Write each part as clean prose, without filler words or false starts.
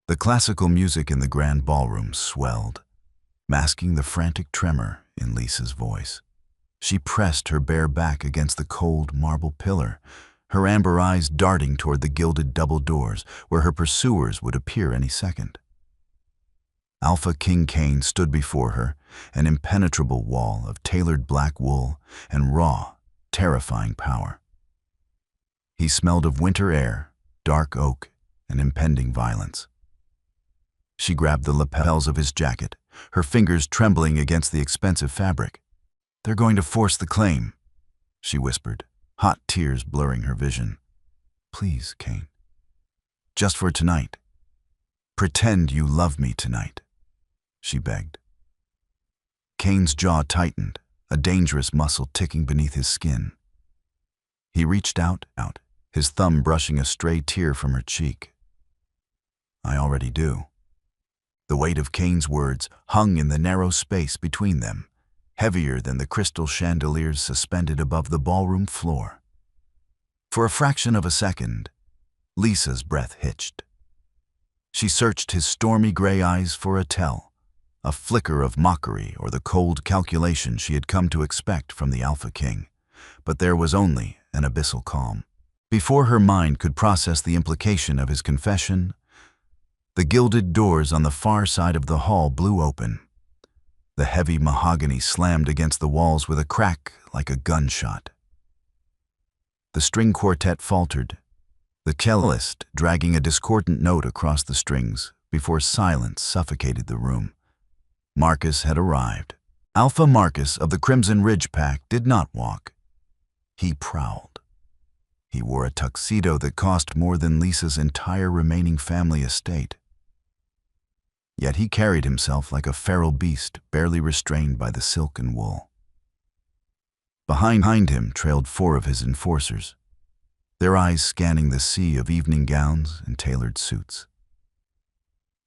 The classical music in the grand ballroom swelled, masking the frantic tremor in Lisa's voice. She pressed her bare back against the cold marble pillar, her amber eyes darting toward the gilded double doors where her pursuers would appear any second. Alpha King Cain stood before her, an impenetrable wall of tailored black wool and raw, terrifying power. He smelled of winter air, dark oak, and impending violence. She grabbed the lapels of his jacket, her fingers trembling against the expensive fabric. "They're going to force the claim," she whispered, hot tears blurring her vision. "Please, Cain. Just for tonight. Pretend you love me tonight," she begged. Cain's jaw tightened, a dangerous muscle ticking beneath his skin. He reached out, his thumb brushing a stray tear from her cheek. "I already do." The weight of Cain's words hung in the narrow space between them, heavier than the crystal chandeliers suspended above the ballroom floor. For a fraction of a second, Lisa's breath hitched. She searched his stormy gray eyes for a tell, a flicker of mockery or the cold calculation she had come to expect from the Alpha King, but there was only an abyssal calm. Before her mind could process the implication of his confession, the gilded doors on the far side of the hall blew open. The heavy mahogany slammed against the walls with a crack like a gunshot. The string quartet faltered, the cellist dragging a discordant note across the strings before silence suffocated the room. Marcus had arrived. Alpha Marcus of the Crimson Ridge Pack did not walk. He prowled. He wore a tuxedo that cost more than Lisa's entire remaining family estate. Yet he carried himself like a feral beast barely restrained by the silk and wool. Behind him trailed 4 of his enforcers, their eyes scanning the sea of evening gowns and tailored suits.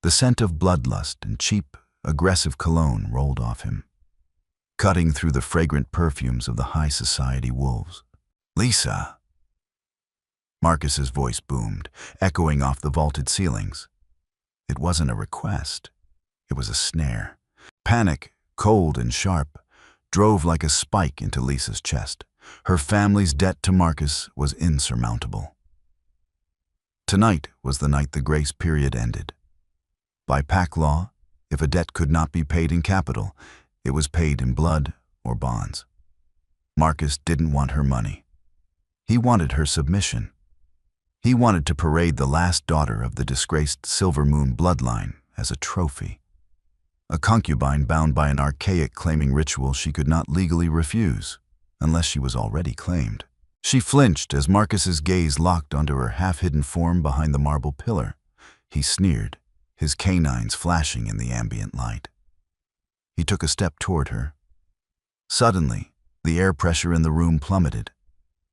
The scent of bloodlust and cheap, aggressive cologne rolled off him, cutting through the fragrant perfumes of the high society wolves. "Lisa!" Marcus's voice boomed, echoing off the vaulted ceilings. It wasn't a request. It was a snare. Panic, cold and sharp, drove like a spike into Lisa's chest. Her family's debt to Marcus was insurmountable. Tonight was the night the grace period ended. By pack law, if a debt could not be paid in capital, it was paid in blood or bonds. Marcus didn't want her money. He wanted her submission. He wanted to parade the last daughter of the disgraced Silver Moon bloodline as a trophy, a concubine bound by an archaic claiming ritual she could not legally refuse, unless she was already claimed. She flinched as Marcus's gaze locked onto her half-hidden form behind the marble pillar. He sneered, his canines flashing in the ambient light. He took a step toward her. Suddenly, the air pressure in the room plummeted.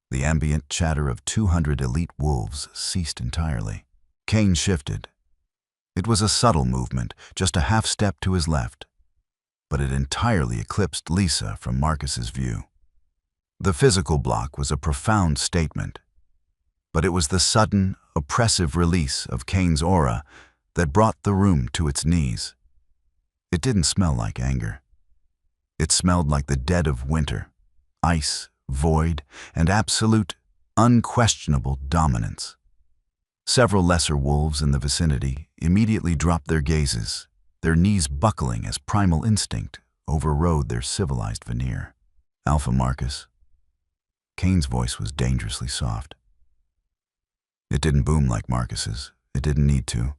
The ambient chatter of 200 elite wolves ceased entirely. Cain shifted. It was a subtle movement, just a half step to his left, but it entirely eclipsed Lisa from Marcus's view. The physical block was a profound statement, but it was the sudden, oppressive release of Cain's aura that brought the room to its knees. It didn't smell like anger. It smelled like the dead of winter, ice, void, and absolute, unquestionable dominance. Several lesser wolves in the vicinity immediately dropped their gazes, their knees buckling as primal instinct overrode their civilized veneer. "Alpha Marcus." Cain's voice was dangerously soft. It didn't boom like Marcus's. It didn't need to.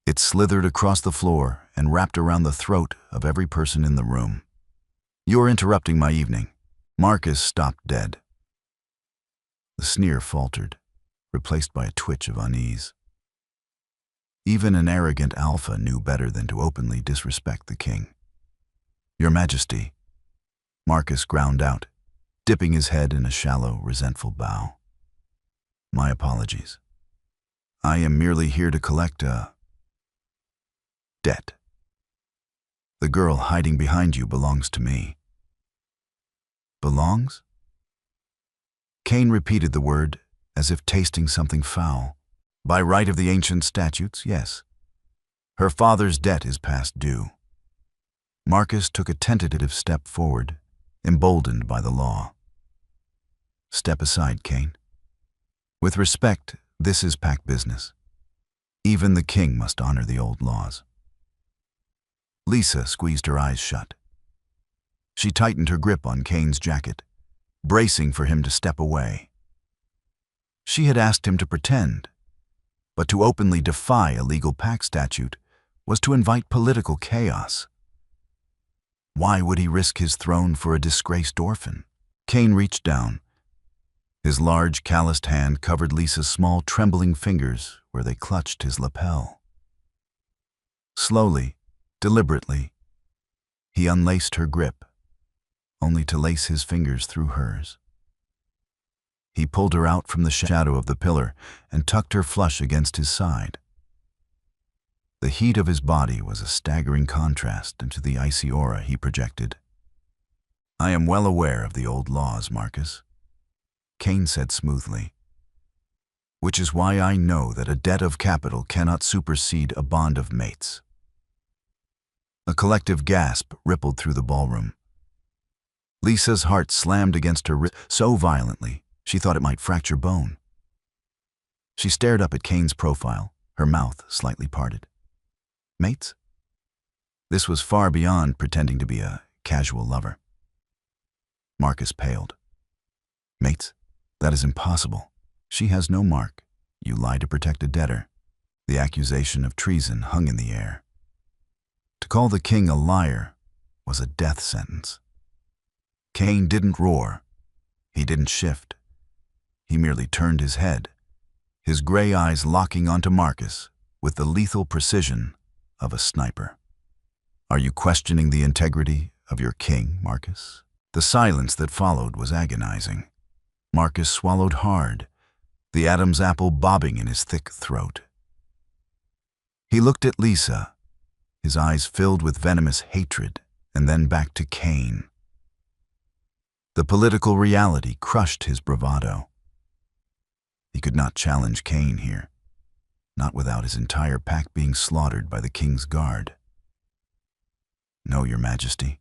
It slithered across the floor and wrapped around the throat of every person in the room. "You're interrupting my evening." Marcus stopped dead. The sneer faltered, replaced by a twitch of unease. Even an arrogant alpha knew better than to openly disrespect the king. "Your Majesty," Marcus ground out, dipping his head in a shallow, resentful bow. "My apologies. I am merely here to collect a debt. The girl hiding behind you belongs to me." "Belongs?" Cain repeated the word, as if tasting something foul. "By right of the ancient statutes, yes. Her father's debt is past due. Marcus took a tentative step forward, emboldened by the law. Step aside, Cain. With respect, this is pack business. Even the king must honor the old laws. Lisa squeezed her eyes shut. She tightened her grip on Cain's jacket, bracing for him to step away. She had asked him to pretend, but to openly defy a legal pack statute was to invite political chaos. Why would he risk his throne for a disgraced orphan? Cain reached down. His large, calloused hand covered Lisa's small, trembling fingers where they clutched his lapel. Slowly, deliberately, he unlaced her grip, only to lace his fingers through hers. He pulled her out from the shadow of the pillar and tucked her flush against his side. The heat of his body was a staggering contrast to the icy aura he projected. "I am well aware of the old laws, Marcus," Cain said smoothly, "which is why I know that a debt of capital cannot supersede a bond of mates." A collective gasp rippled through the ballroom. Lisa's heart slammed against her wrist so violently she thought it might fracture bone. She stared up at Cain's profile, her mouth slightly parted. Mates? This was far beyond pretending to be a casual lover. Marcus paled. "Mates? That is impossible. She has no mark. You lie to protect a debtor." The accusation of treason hung in the air. To call the king a liar was a death sentence. Cain didn't roar. He didn't shift. He merely turned his head, his gray eyes locking onto Marcus with the lethal precision of a sniper. "Are you questioning the integrity of your king, Marcus?" The silence that followed was agonizing. Marcus swallowed hard, the Adam's apple bobbing in his thick throat. He looked at Lisa, his eyes filled with venomous hatred, and then back to Cain. The political reality crushed his bravado. He could not challenge Cain here, not without his entire pack being slaughtered by the king's guard. "No, Your Majesty,"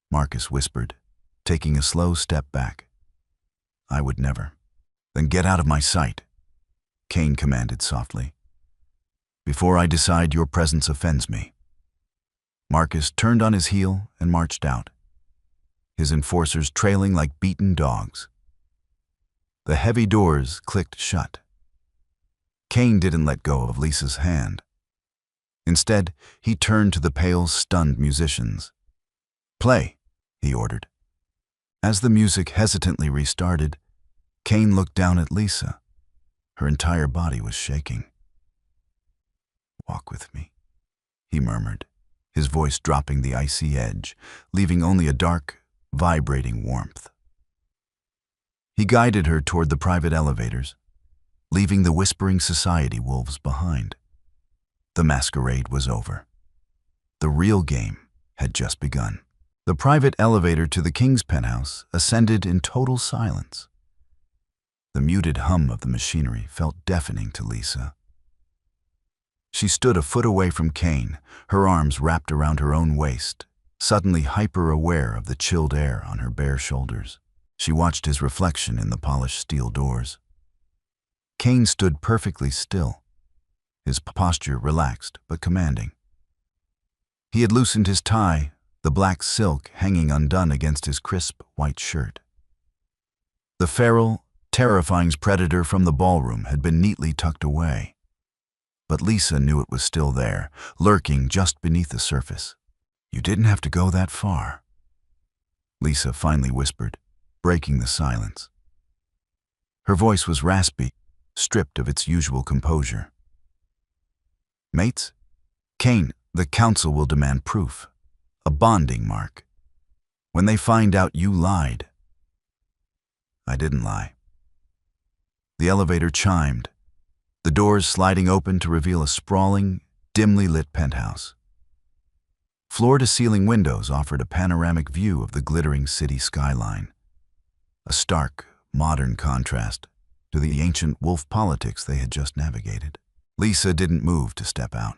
Marcus whispered, taking a slow step back. "I would never." "Then get out of my sight," Cain commanded softly, "before I decide your presence offends me." Marcus turned on his heel and marched out, his enforcers trailing like beaten dogs. The heavy doors clicked shut. Cain didn't let go of Lisa's hand. Instead, he turned to the pale, stunned musicians. "Play," he ordered. As the music hesitantly restarted, Cain looked down at Lisa. Her entire body was shaking. "Walk with me," he murmured, his voice dropping the icy edge, leaving only a dark, vibrating warmth. He guided her toward the private elevators, leaving the whispering society wolves behind. The masquerade was over. The real game had just begun. The private elevator to the king's penthouse ascended in total silence. The muted hum of the machinery felt deafening to Lisa. She stood a foot away from Cain, her arms wrapped around her own waist, suddenly hyper-aware of the chilled air on her bare shoulders. She watched his reflection in the polished steel doors. Cain stood perfectly still, his posture relaxed but commanding. He had loosened his tie, the black silk hanging undone against his crisp white shirt. The feral, terrifying predator from the ballroom had been neatly tucked away. But Lisa knew it was still there, lurking just beneath the surface. "You didn't have to go that far," Lisa finally whispered, breaking the silence. Her voice was raspy, stripped of its usual composure. "Mates? Cain, the council will demand proof, a bonding mark. When they find out you lied." "I didn't lie." The elevator chimed, the doors sliding open to reveal a sprawling, dimly lit penthouse. Floor-to-ceiling windows offered a panoramic view of the glittering city skyline, a stark, modern contrast to the ancient wolf politics they had just navigated. Lisa didn't move to step out.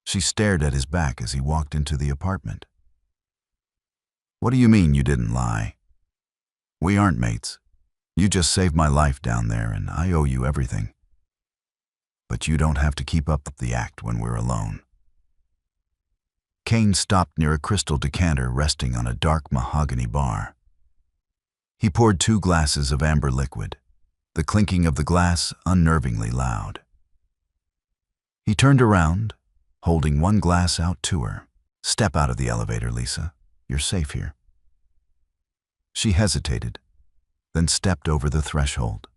She stared at his back as he walked into the apartment. "What do you mean you didn't lie? We aren't mates. You just saved my life down there and I owe you everything. But you don't have to keep up the act when we're alone." Kane stopped near a crystal decanter resting on a dark mahogany bar. He poured 2 glasses of amber liquid, the clinking of the glass unnervingly loud. He turned around, holding 1 glass out to her. "Step out of the elevator, Lisa. You're safe here." She hesitated, then stepped over the threshold.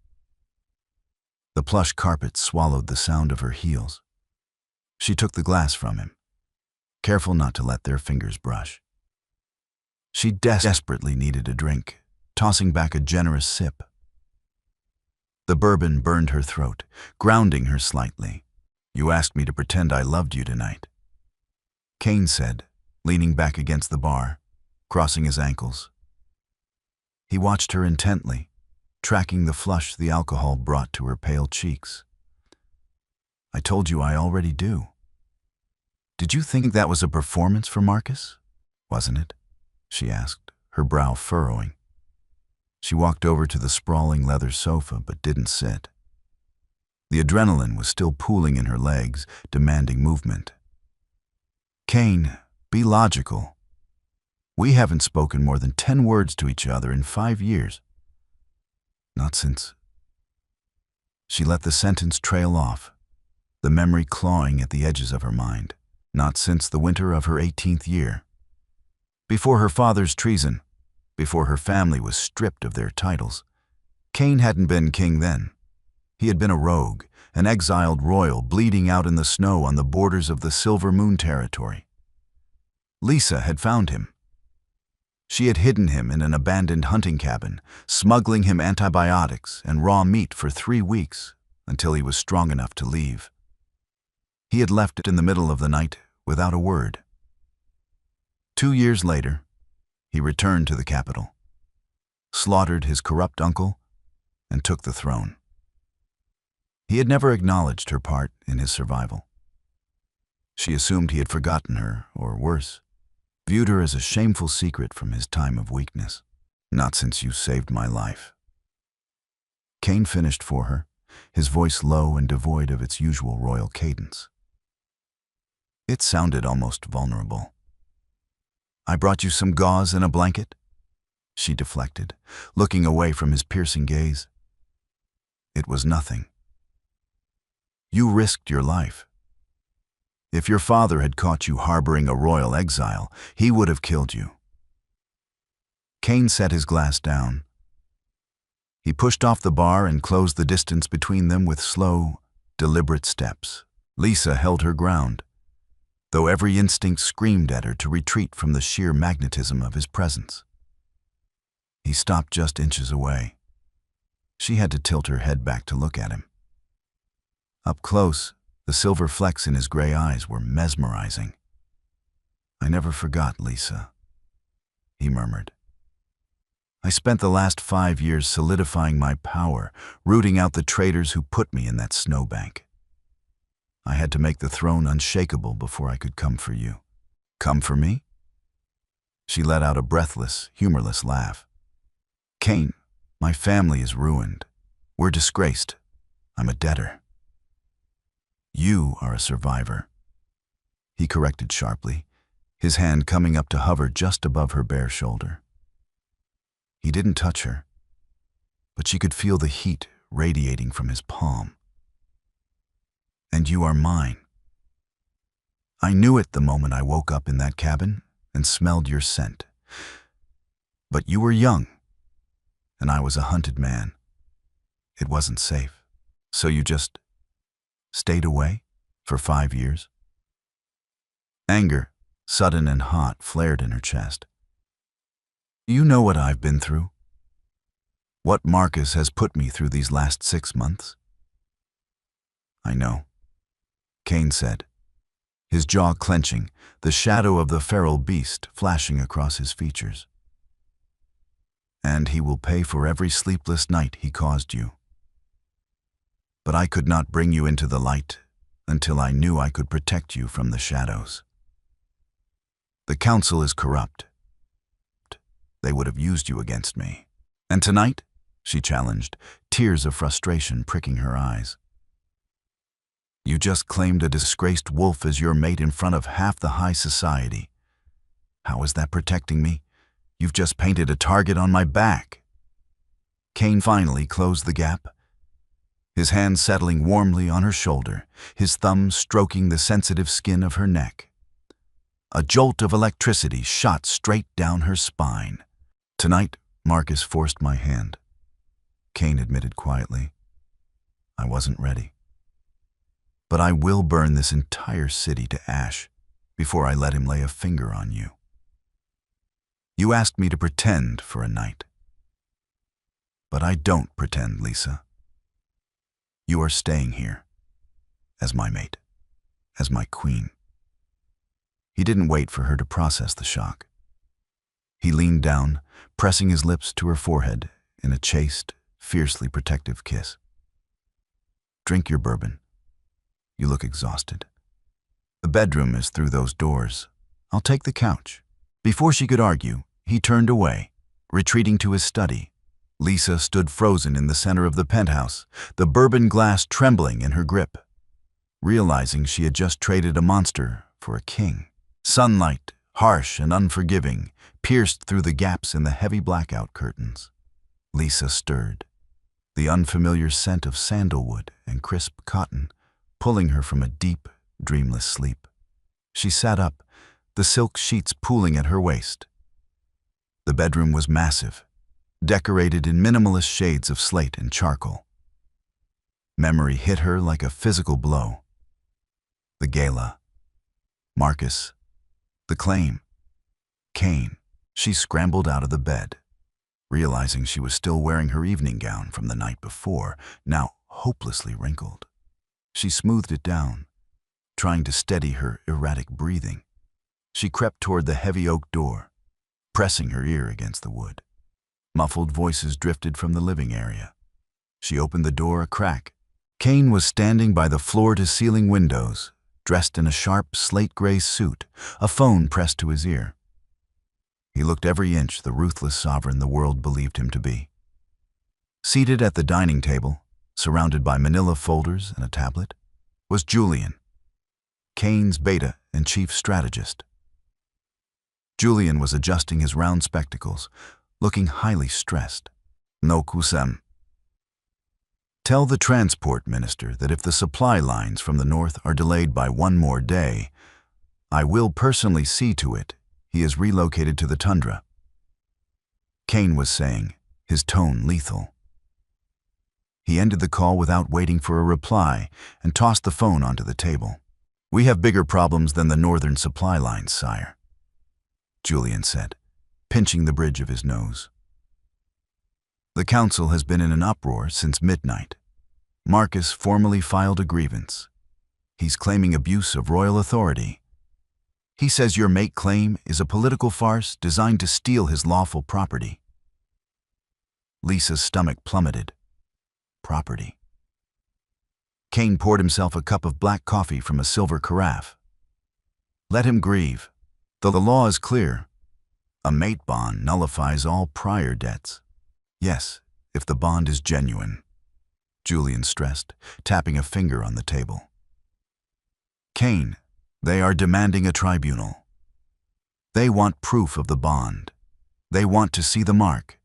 The plush carpet swallowed the sound of her heels. She took the glass from him, careful not to let their fingers brush. She desperately needed a drink, tossing back a generous sip. The bourbon burned her throat, grounding her slightly. "You asked me to pretend I loved you tonight," Kane said, leaning back against the bar, crossing his ankles. He watched her intently, tracking the flush the alcohol brought to her pale cheeks. "I told you I already do." "Did you think that was a performance for Marcus? Wasn't it?" she asked, her brow furrowing. She walked over to the sprawling leather sofa but didn't sit. The adrenaline was still pooling in her legs, demanding movement. "Kane, be logical. We haven't spoken more than 10 words to each other in 5 years. Not since..." She let the sentence trail off, the memory clawing at the edges of her mind. Not since the winter of her 18th year. Before her father's treason, before her family was stripped of their titles. Kane hadn't been king then. He had been a rogue, an exiled royal bleeding out in the snow on the borders of the Silver Moon territory. Lisa had found him. She had hidden him in an abandoned hunting cabin, smuggling him antibiotics and raw meat for 3 weeks until he was strong enough to leave. He had left in the middle of the night without a word. 2 years later, he returned to the capital, slaughtered his corrupt uncle, and took the throne. He had never acknowledged her part in his survival. She assumed he had forgotten her, or worse, viewed her as a shameful secret from his time of weakness. "Not since you saved my life." Kane finished for her, his voice low and devoid of its usual royal cadence. It sounded almost vulnerable. "I brought you some gauze and a blanket?" She deflected, looking away from his piercing gaze. "It was nothing. You risked your life. If your father had caught you harboring a royal exile, he would have killed you." Kane set his glass down. He pushed off the bar and closed the distance between them with slow, deliberate steps. Lisa held her ground, though every instinct screamed at her to retreat from the sheer magnetism of his presence. He stopped just inches away. She had to tilt her head back to look at him. Up close, the silver flecks in his gray eyes were mesmerizing. "I never forgot, Lisa," he murmured. "I spent the last 5 years solidifying my power, rooting out the traitors who put me in that snowbank. I had to make the throne unshakable before I could come for you." "Come for me?" She let out a breathless, humorless laugh. "Kane, my family is ruined. We're disgraced. I'm a debtor. You are a survivor," he corrected sharply, his hand coming up to hover just above her bare shoulder. He didn't touch her, but she could feel the heat radiating from his palm. "And you are mine. I knew it the moment I woke up in that cabin and smelled your scent. But you were young, and I was a hunted man. It wasn't safe. So you just stayed away for 5 years?" Anger, sudden and hot, flared in her chest. "You know what I've been through? What Marcus has put me through these last 6 months?" "I know," Kane said, his jaw clenching, the shadow of the feral beast flashing across his features. "And he will pay for every sleepless night he caused you. But I could not bring you into the light until I knew I could protect you from the shadows. The council is corrupt. They would have used you against me. And tonight, she challenged, tears of frustration pricking her eyes. You just claimed a disgraced wolf as your mate in front of half the high society. How is that protecting me? You've just painted a target on my back. Cain finally closed the gap, his hand settling warmly on her shoulder, his thumb stroking the sensitive skin of her neck. A jolt of electricity shot straight down her spine. Tonight, Marcus forced my hand. Cain admitted quietly, I wasn't ready. But I will burn this entire city to ash before I let him lay a finger on you. You asked me to pretend for a night. But I don't pretend, Lisa. You are staying here, as my mate, as my queen. He didn't wait for her to process the shock. He leaned down, pressing his lips to her forehead in a chaste, fiercely protective kiss. Drink your bourbon. You look exhausted. The bedroom is through those doors. I'll take the couch. Before she could argue, he turned away, retreating to his study. Lisa stood frozen in the center of the penthouse, the bourbon glass trembling in her grip, realizing she had just traded a monster for a king. Sunlight, harsh and unforgiving, pierced through the gaps in the heavy blackout curtains. Lisa stirred, the unfamiliar scent of sandalwood and crisp cotton pulling her from a deep, dreamless sleep. She sat up, the silk sheets pooling at her waist. The bedroom was massive, decorated in minimalist shades of slate and charcoal. Memory hit her like a physical blow. The gala, Marcus, the claim, Cain. She scrambled out of the bed, realizing she was still wearing her evening gown from the night before, now hopelessly wrinkled. She smoothed it down, trying to steady her erratic breathing. She crept toward the heavy oak door, pressing her ear against the wood. Muffled voices drifted from the living area. She opened the door a crack. Cain was standing by the floor-to-ceiling windows, dressed in a sharp slate-gray suit, a phone pressed to his ear. He looked every inch the ruthless sovereign the world believed him to be. Seated at the dining table, surrounded by manila folders and a tablet, was Julian, Cain's beta and chief strategist. Julian was adjusting his round spectacles, looking highly stressed. No kusem. Tell the transport minister that if the supply lines from the north are delayed by one more day, I will personally see to it he is relocated to the tundra. Cain was saying, his tone lethal. He ended the call without waiting for a reply and tossed the phone onto the table. We have bigger problems than the northern supply lines, sire, Julian said, pinching the bridge of his nose. The council has been in an uproar since midnight. Marcus formally filed a grievance. He's claiming abuse of royal authority. He says your mate claim is a political farce designed to steal his lawful property. Lisa's stomach plummeted. Property. Cain poured himself a cup of black coffee from a silver carafe. Let him grieve. Though the law is clear, a mate bond nullifies all prior debts. Yes, if the bond is genuine, Julian stressed, tapping a finger on the table. Cain, they are demanding a tribunal. They want proof of the bond. They want to see the mark.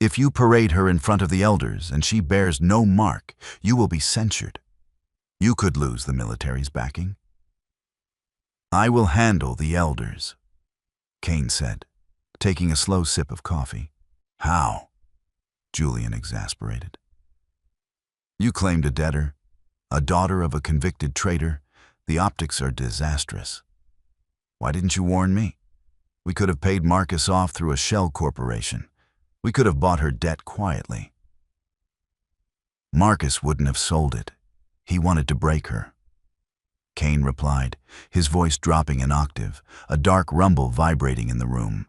If you parade her in front of the elders and she bears no mark, you will be censured. You could lose the military's backing. I will handle the elders, Cain said, taking a slow sip of coffee. How? Julian exasperated. You claimed a debtor, a daughter of a convicted traitor. The optics are disastrous. Why didn't you warn me? We could have paid Marcus off through a shell corporation. We could have bought her debt quietly. Marcus wouldn't have sold it. He wanted to break her. Cain replied, his voice dropping an octave, a dark rumble vibrating in the room.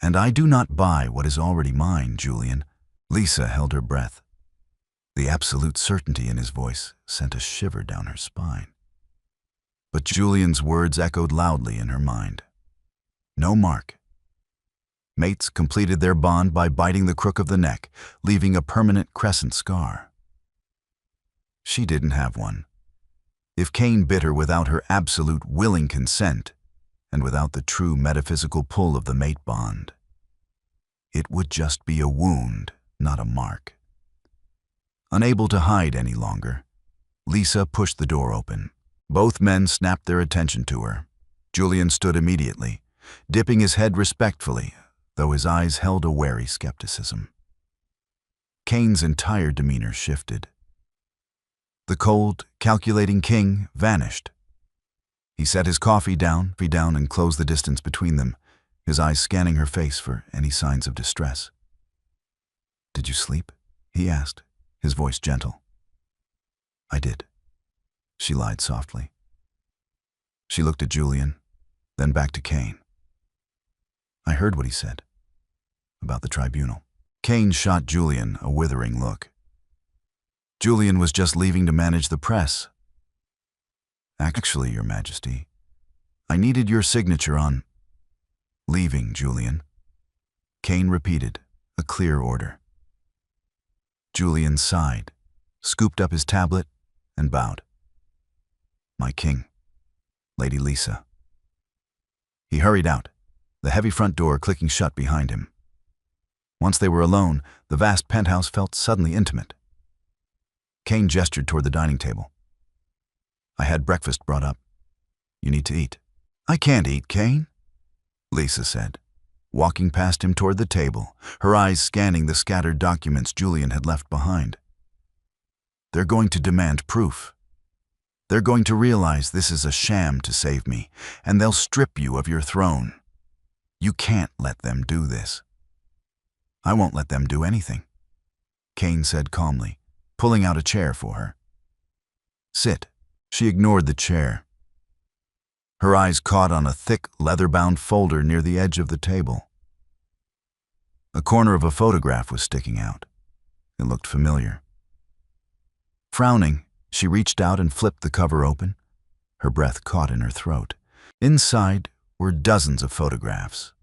And I do not buy what is already mine, Julian. Lisa held her breath. The absolute certainty in his voice sent a shiver down her spine. But Julian's words echoed loudly in her mind. No mark. Mates completed their bond by biting the crook of the neck, leaving a permanent crescent scar. She didn't have one. If Cain bit her without her absolute willing consent, and without the true metaphysical pull of the mate bond, it would just be a wound, not a mark. Unable to hide any longer, Lisa pushed the door open. Both men snapped their attention to her. Julian stood immediately, dipping his head respectfully, though his eyes held a wary skepticism. Cain's entire demeanor shifted. The cold, calculating king vanished. He set his coffee down and closed the distance between them, his eyes scanning her face for any signs of distress. "Did you sleep?" he asked, his voice gentle. "I did," she lied softly. She looked at Julian, then back to Cain. "I heard what he said about the tribunal." Cain shot Julian a withering look. "Julian was just leaving to manage the press." "Actually, Your Majesty, I needed your signature on—" "Leaving, Julian," Cain repeated, a clear order. Julian sighed, scooped up his tablet, and bowed. "My king, Lady Lisa." He hurried out, the heavy front door clicking shut behind him. Once they were alone, the vast penthouse felt suddenly intimate. Cain gestured toward the dining table. "I had breakfast brought up. You need to eat." "I can't eat, Cain," Lisa said, walking past him toward the table, her eyes scanning the scattered documents Julian had left behind. "They're going to demand proof. They're going to realize this is a sham to save me, and they'll strip you of your throne. You can't let them do this." "I won't let them do anything," Cain said calmly, pulling out a chair for her. "Sit." She ignored the chair. Her eyes caught on a thick, leather-bound folder near the edge of the table. A corner of a photograph was sticking out. It looked familiar. Frowning, she reached out and flipped the cover open. Her breath caught in her throat. Inside were dozens of photographs.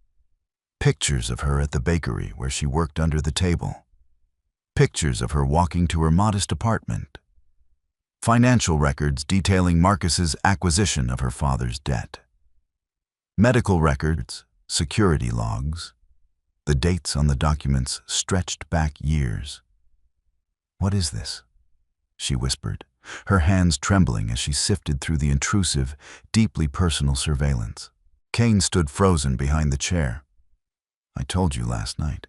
Pictures of her at the bakery where she worked under the table. Pictures of her walking to her modest apartment. Financial records detailing Marcus's acquisition of her father's debt. Medical records, security logs. The dates on the documents stretched back years. "What is this?" she whispered, her hands trembling as she sifted through the intrusive, deeply personal surveillance. Cain stood frozen behind the chair. "I told you last night.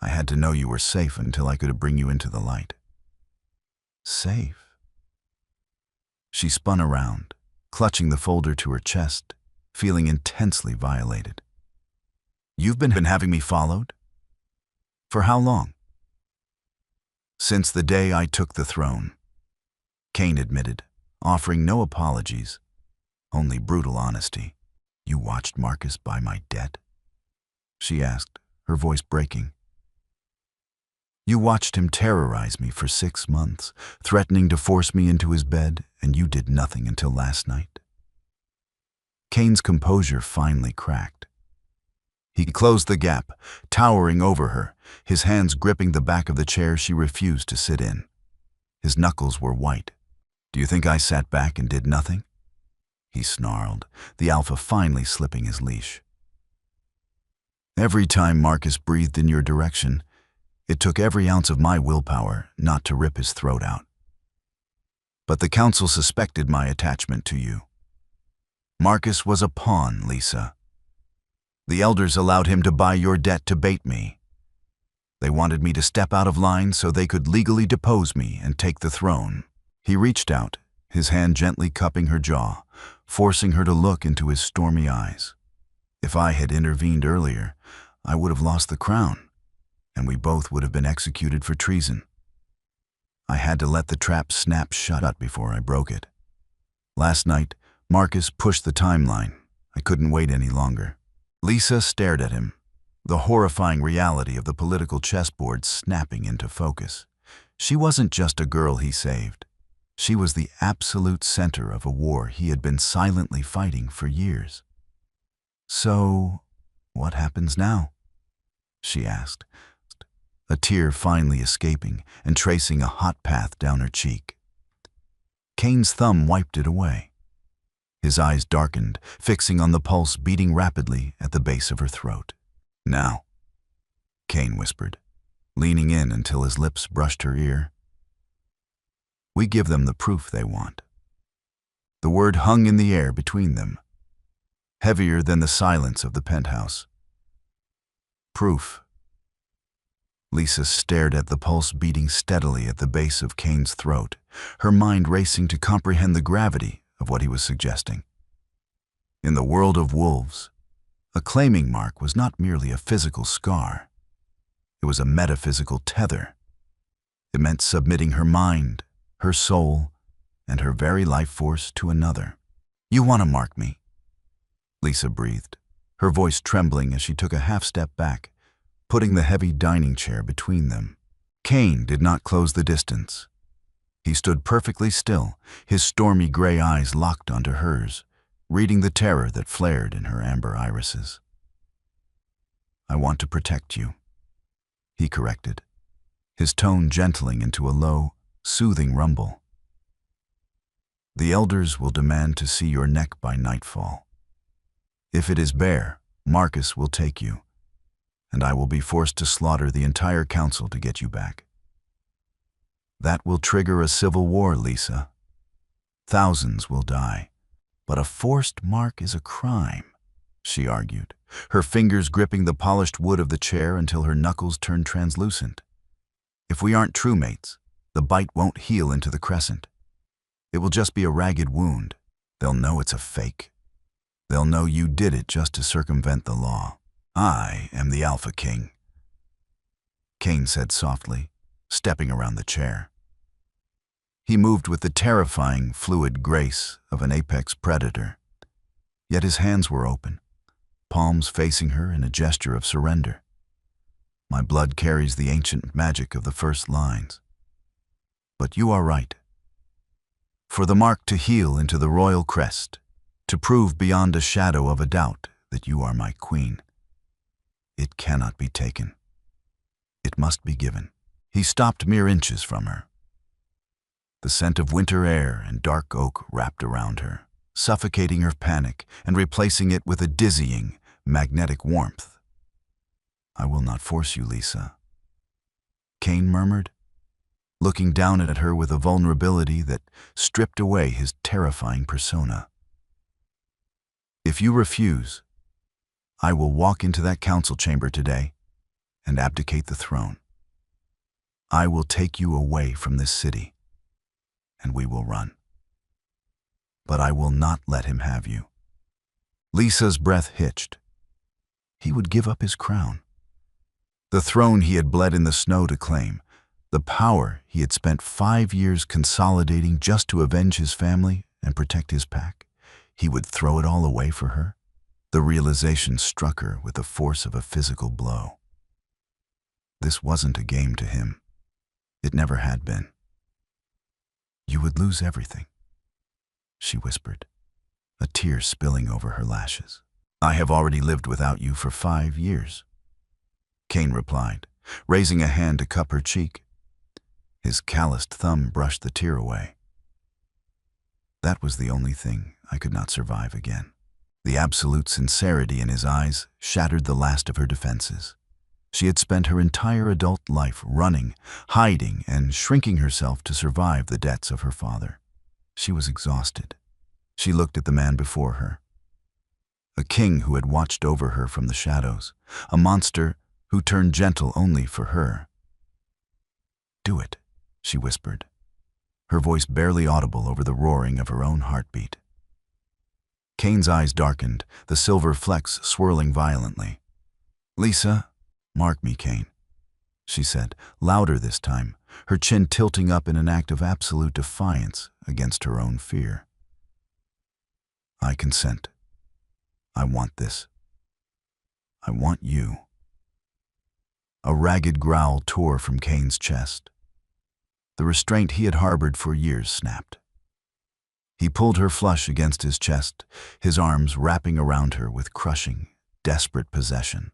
I had to know you were safe until I could bring you into the light." "Safe?" She spun around, clutching the folder to her chest, feeling intensely violated. "You've been having me followed? For how long?" "Since the day I took the throne," Cain admitted, offering no apologies, only brutal honesty. "You watched Marcus buy my debt?" she asked, her voice breaking. "You watched him terrorize me for 6 months, threatening to force me into his bed, and you did nothing until last night." Cain's composure finally cracked. He closed the gap, towering over her, his hands gripping the back of the chair she refused to sit in. His knuckles were white. "Do you think I sat back and did nothing?" he snarled, the alpha finally slipping his leash. "Every time Marcus breathed in your direction, it took every ounce of my willpower not to rip his throat out. But the council suspected my attachment to you. Marcus was a pawn, Lisa. The elders allowed him to buy your debt to bait me. They wanted me to step out of line so they could legally depose me and take the throne." He reached out, his hand gently cupping her jaw, forcing her to look into his stormy eyes. "If I had intervened earlier, I would have lost the crown, and we both would have been executed for treason. I had to let the trap snap shut before I broke it. Last night, Marcus pushed the timeline. I couldn't wait any longer." Lisa stared at him, the horrifying reality of the political chessboard snapping into focus. She wasn't just a girl he saved. She was the absolute center of a war he had been silently fighting for years. "So, what happens now?" she asked, a tear finally escaping and tracing a hot path down her cheek. Kane's thumb wiped it away. His eyes darkened, fixing on the pulse beating rapidly at the base of her throat. "Now," Kane whispered, leaning in until his lips brushed her ear. "We give them the proof they want." The word hung in the air between them, heavier than the silence of the penthouse. "Proof." Lisa stared at the pulse beating steadily at the base of Kane's throat, her mind racing to comprehend the gravity of what he was suggesting. In the world of wolves, a claiming mark was not merely a physical scar. It was a metaphysical tether. It meant submitting her mind, her soul, and her very life force to another. "You want to mark me?" Lisa breathed, her voice trembling as she took a half-step back, putting the heavy dining chair between them. Kane did not close the distance. He stood perfectly still, his stormy gray eyes locked onto hers, reading the terror that flared in her amber irises. "I want to protect you," he corrected, his tone gentling into a low, soothing rumble. "The elders will demand to see your neck by nightfall. If it is bare, Marcus will take you, and I will be forced to slaughter the entire council to get you back. That will trigger a civil war, Lisa. Thousands will die, but a forced mark is a crime," she argued, her fingers gripping the polished wood of the chair until her knuckles turned translucent. "If we aren't true mates, the bite won't heal into the crescent. It will just be a ragged wound. They'll know it's a fake. They'll know you did it just to circumvent the law. I am the Alpha King," Kane said softly, stepping around the chair. He moved with the terrifying, fluid grace of an apex predator. Yet his hands were open, palms facing her in a gesture of surrender. "My blood carries the ancient magic of the first lines. But you are right. For the mark to heal into the royal crest, to prove beyond a shadow of a doubt that you are my queen, it cannot be taken. It must be given." He stopped mere inches from her. The scent of winter air and dark oak wrapped around her, suffocating her panic and replacing it with a dizzying, magnetic warmth. "I will not force you, Lisa," Kane murmured, looking down at her with a vulnerability that stripped away his terrifying persona. "If you refuse, I will walk into that council chamber today and abdicate the throne. I will take you away from this city, and we will run. But I will not let him have you." Lisa's breath hitched. He would give up his crown. The throne he had bled in the snow to claim, the power he had spent 5 years consolidating just to avenge his family and protect his pack. He would throw it all away for her. The realization struck her with the force of a physical blow. This wasn't a game to him. It never had been. "You would lose everything," she whispered, a tear spilling over her lashes. "I have already lived without you for 5 years," Kane replied, raising a hand to cup her cheek. His calloused thumb brushed the tear away. "That was the only thing I could not survive again." The absolute sincerity in his eyes shattered the last of her defenses. She had spent her entire adult life running, hiding, and shrinking herself to survive the debts of her father. She was exhausted. She looked at the man before her. A king who had watched over her from the shadows, a monster who turned gentle only for her. "Do it," she whispered, her voice barely audible over the roaring of her own heartbeat. Kane's eyes darkened, the silver flecks swirling violently. "Lisa, mark me, Kane," she said, louder this time, her chin tilting up in an act of absolute defiance against her own fear. "I consent. I want this. I want you." A ragged growl tore from Kane's chest. The restraint he had harbored for years snapped. He pulled her flush against his chest, his arms wrapping around her with crushing, desperate possession.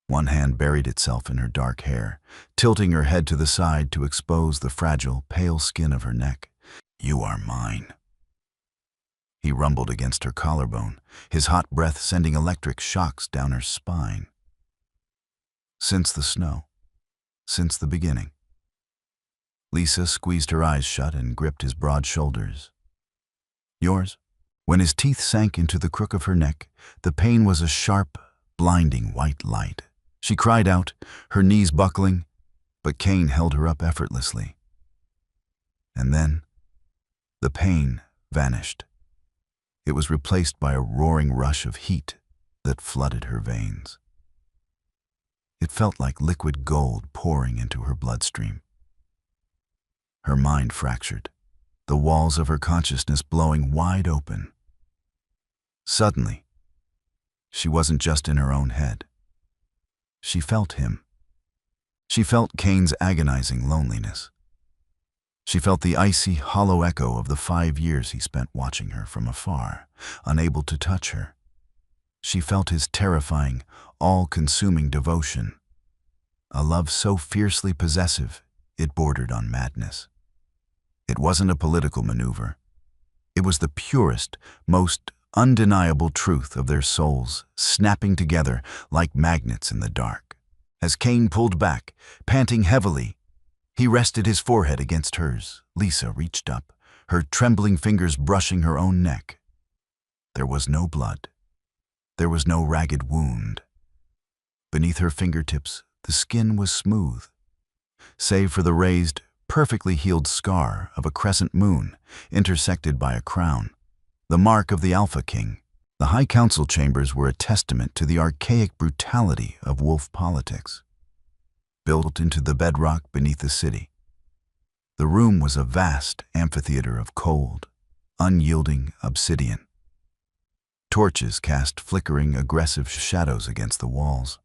One hand buried itself in her dark hair, tilting her head to the side to expose the fragile, pale skin of her neck. "You are mine." He rumbled against her collarbone, his hot breath sending electric shocks down her spine. Since the snow, since the beginning. Lisa squeezed her eyes shut and gripped his broad shoulders. "Yours?" When his teeth sank into the crook of her neck, the pain was a sharp, blinding white light. She cried out, her knees buckling, but Cain held her up effortlessly. And then, the pain vanished. It was replaced by a roaring rush of heat that flooded her veins. It felt like liquid gold pouring into her bloodstream. Her mind fractured, the walls of her consciousness blowing wide open. Suddenly, she wasn't just in her own head. She felt him. She felt Cain's agonizing loneliness. She felt the icy, hollow echo of the 5 years he spent watching her from afar, unable to touch her. She felt his terrifying, all-consuming devotion, a love so fiercely possessive it bordered on madness. It wasn't a political maneuver. It was the purest, most undeniable truth of their souls snapping together like magnets in the dark. As Cain pulled back, panting heavily, he rested his forehead against hers. Lisa reached up, her trembling fingers brushing her own neck. There was no blood. There was no ragged wound. Beneath her fingertips, the skin was smooth, save for the raised, perfectly healed scar of a crescent moon intersected by a crown, the mark of the Alpha King. The High Council chambers were a testament to the archaic brutality of wolf politics, built into the bedrock beneath the city. The room was a vast amphitheater of cold, unyielding obsidian. Torches cast flickering, aggressive shadows against the walls,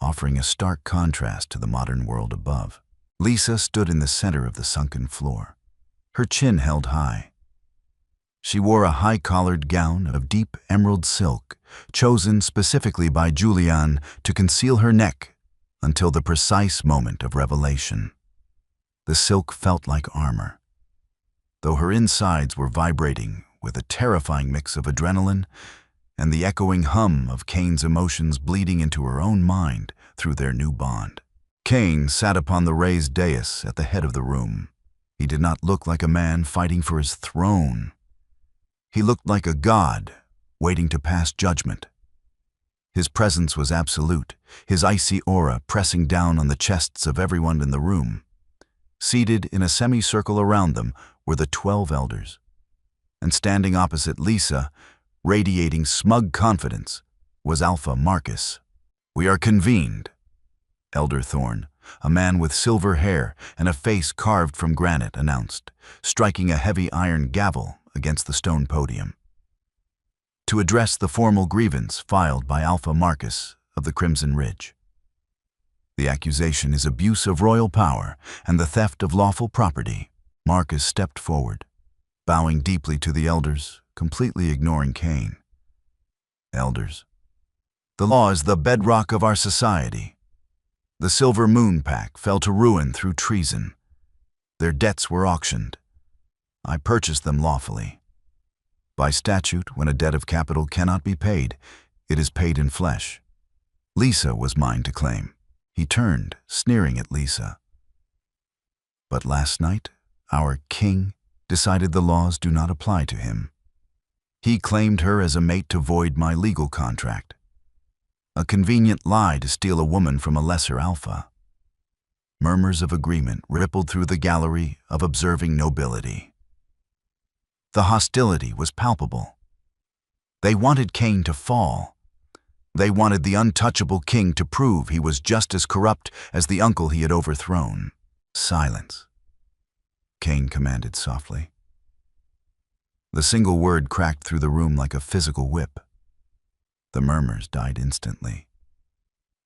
offering a stark contrast to the modern world above. Lisa stood in the center of the sunken floor, her chin held high. She wore a high-collared gown of deep emerald silk, chosen specifically by Julian to conceal her neck until the precise moment of revelation. The silk felt like armor, though her insides were vibrating with a terrifying mix of adrenaline and the echoing hum of Cain's emotions bleeding into her own mind through their new bond. Cain sat upon the raised dais at the head of the room. He did not look like a man fighting for his throne. He looked like a god waiting to pass judgment. His presence was absolute, his icy aura pressing down on the chests of everyone in the room. Seated in a semicircle around them were the 12 elders, and standing opposite Lisa, radiating smug confidence, was Alpha Marcus. "We are convened," Elder Thorn, a man with silver hair and a face carved from granite, announced, striking a heavy iron gavel against the stone podium, "to address the formal grievance filed by Alpha Marcus of the Crimson Ridge. The accusation is abuse of royal power and the theft of lawful property." Marcus stepped forward, bowing deeply to the elders, completely ignoring Cain. "Elders, the law is the bedrock of our society. The Silver Moon Pack fell to ruin through treason. Their debts were auctioned. I purchased them lawfully. By statute, when a debt of capital cannot be paid, it is paid in flesh. Lisa was mine to claim." He turned, sneering at Lisa. "But last night, our king decided the laws do not apply to him. He claimed her as a mate to void my legal contract. A convenient lie to steal a woman from a lesser alpha." Murmurs of agreement rippled through the gallery of observing nobility. The hostility was palpable. They wanted Cain to fall. They wanted the untouchable king to prove he was just as corrupt as the uncle he had overthrown. "Silence," Cain commanded softly. The single word cracked through the room like a physical whip. The murmurs died instantly.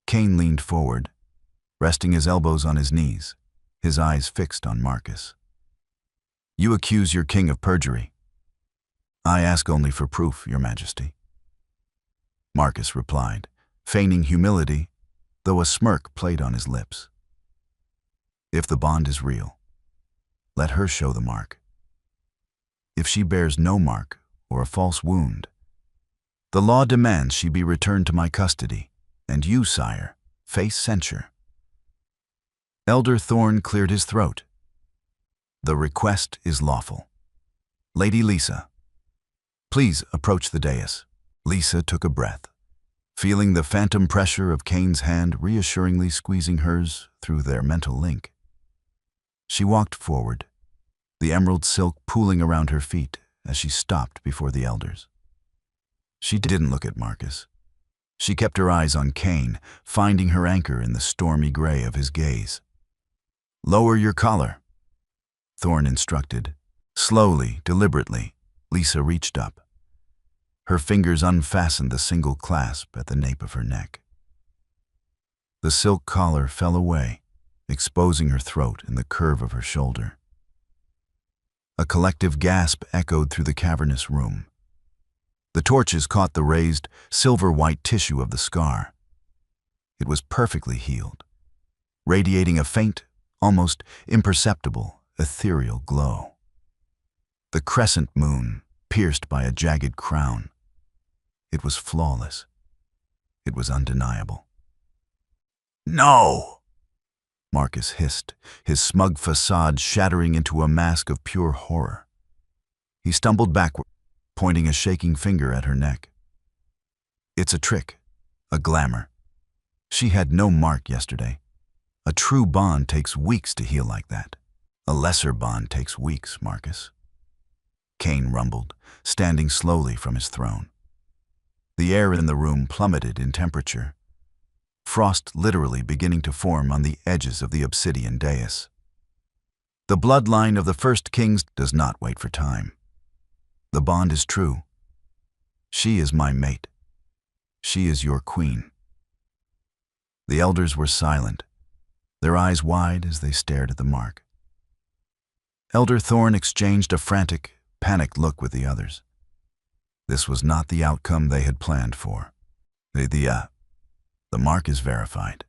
Cain leaned forward, resting his elbows on his knees, his eyes fixed on Marcus. "You accuse your king of perjury." "I ask only for proof, Your Majesty." Marcus replied, feigning humility, though a smirk played on his lips. "If the bond is real, let her show the mark. If she bears no mark or a false wound, the law demands she be returned to my custody, and you, sire, face censure." Elder Thorn cleared his throat. "The request is lawful. Lady Lisa, please approach the dais." Lisa took a breath, feeling the phantom pressure of Kane's hand reassuringly squeezing hers through their mental link. She walked forward, the emerald silk pooling around her feet as she stopped before the elders. She didn't look at Marcus. She kept her eyes on Kane, finding her anchor in the stormy gray of his gaze. "Lower your collar," Thorn instructed. Slowly, deliberately, Lisa reached up. Her fingers unfastened the single clasp at the nape of her neck. The silk collar fell away, exposing her throat and the curve of her shoulder. A collective gasp echoed through the cavernous room. The torches caught the raised, silver-white tissue of the scar. It was perfectly healed, radiating a faint, almost imperceptible, ethereal glow. The crescent moon, pierced by a jagged crown. It was flawless. It was undeniable. "No!" Marcus hissed, his smug facade shattering into a mask of pure horror. He stumbled backward, pointing a shaking finger at her neck. "It's a trick, a glamour. She had no mark yesterday. A true bond takes weeks to heal like that. A lesser bond takes weeks, Marcus." Kane rumbled, standing slowly from his throne. The air in the room plummeted in temperature, frost literally beginning to form on the edges of the obsidian dais. The bloodline of the first kings does not wait for time. The bond is true. She is my mate. She is your queen. The elders were silent, their eyes wide as they stared at the mark. Elder Thorn exchanged a frantic, panicked look with the others. This was not the outcome they had planned for. The mark is verified,"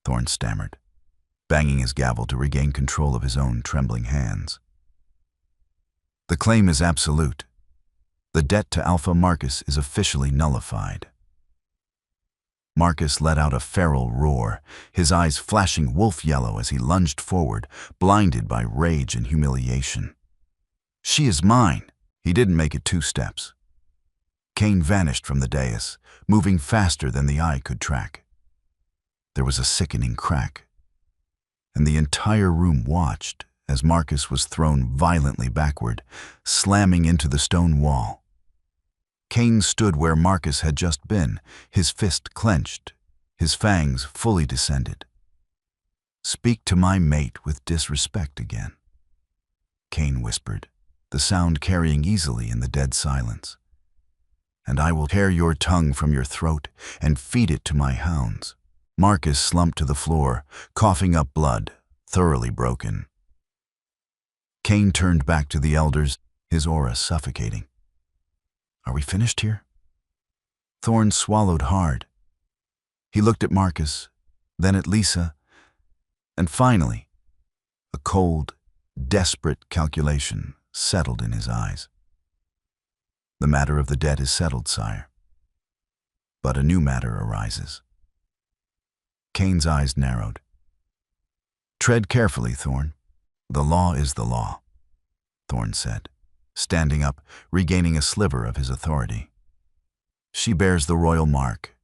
Thorn stammered, banging his gavel to regain control of his own trembling hands. "The claim is absolute. The debt to Alpha Marcus is officially nullified." Marcus let out a feral roar, his eyes flashing wolf yellow as he lunged forward, blinded by rage and humiliation. "She is mine!" He didn't make it 2 steps. Kane vanished from the dais, moving faster than the eye could track. There was a sickening crack, and the entire room watched as Marcus was thrown violently backward, slamming into the stone wall. Kane stood where Marcus had just been, his fist clenched, his fangs fully descended. "Speak to my mate with disrespect again," Kane whispered, the sound carrying easily in the dead silence. "And I will tear your tongue from your throat and feed it to my hounds." Marcus slumped to the floor, coughing up blood, thoroughly broken. Kane turned back to the elders, his aura suffocating. "Are we finished here?" Thorn swallowed hard. He looked at Marcus, then at Lisa, and finally, a cold, desperate calculation settled in his eyes. "The matter of the debt is settled, sire. But a new matter arises." Kane's eyes narrowed. "Tread carefully, Thorn. The law is the law," Thorn said, standing up, regaining a sliver of his authority. "She bears the royal mark,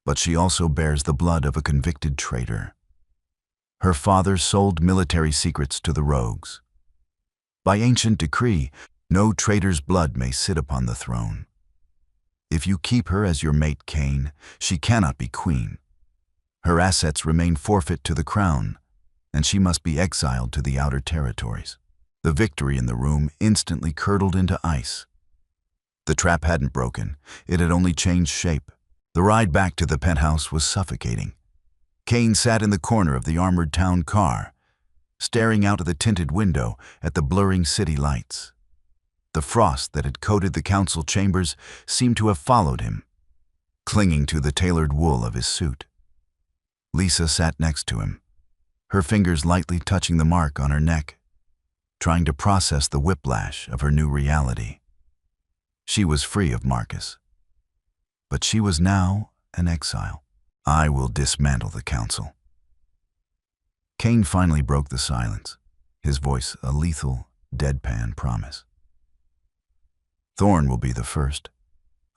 but she also bears the blood of a convicted traitor. Her father sold military secrets to the rogues. By ancient decree, no traitor's blood may sit upon the throne. If you keep her as your mate, Kane, she cannot be queen. Her assets remain forfeit to the crown, and she must be exiled to the outer territories." The victory in the room instantly curdled into ice. The trap hadn't broken, it had only changed shape. The ride back to the penthouse was suffocating. Kane sat in the corner of the armored town car, staring out of the tinted window at the blurring city lights. The frost that had coated the council chambers seemed to have followed him, clinging to the tailored wool of his suit. Lisa sat next to him, her fingers lightly touching the mark on her neck, trying to process the whiplash of her new reality. She was free of Marcus, but she was now an exile. I will dismantle the council. Cain finally broke the silence, his voice a lethal, deadpan promise. Thorn will be the first.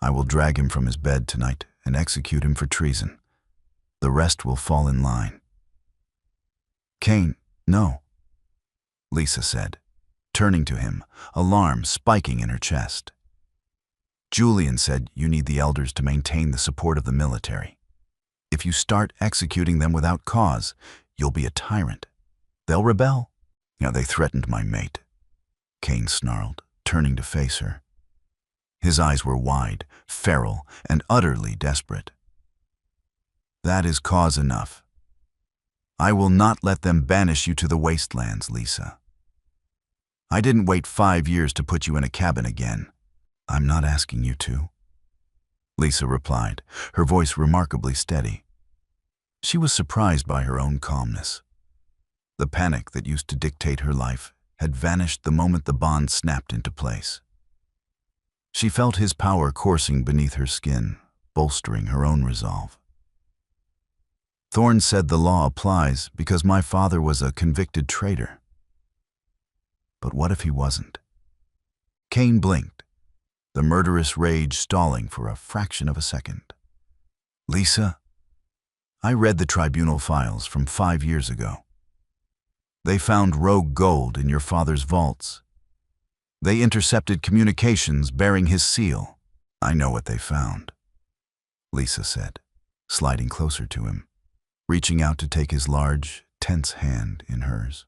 I will drag him from his bed tonight and execute him for treason. The rest will fall in line. Cain, no, Lisa said, turning to him, alarm spiking in her chest. Julian said you need the elders to maintain the support of the military. If you start executing them without cause, you'll be a tyrant. They'll rebel. Now they threatened my mate, Cain snarled, turning to face her. His eyes were wide, feral, and utterly desperate. That is cause enough. I will not let them banish you to the wastelands, Lisa. I didn't wait 5 years to put you in a cabin again. I'm not asking you to, Lisa replied, her voice remarkably steady. She was surprised by her own calmness. The panic that used to dictate her life had vanished the moment the bond snapped into place. She felt his power coursing beneath her skin, bolstering her own resolve. Thorn said the law applies because my father was a convicted traitor. But what if he wasn't? Cain blinked, the murderous rage stalling for a fraction of a second. Lisa, I read the tribunal files from 5 years ago. They found rogue gold in your father's vaults. They intercepted communications bearing his seal. I know what they found, Lisa said, sliding closer to him, reaching out to take his large, tense hand in hers.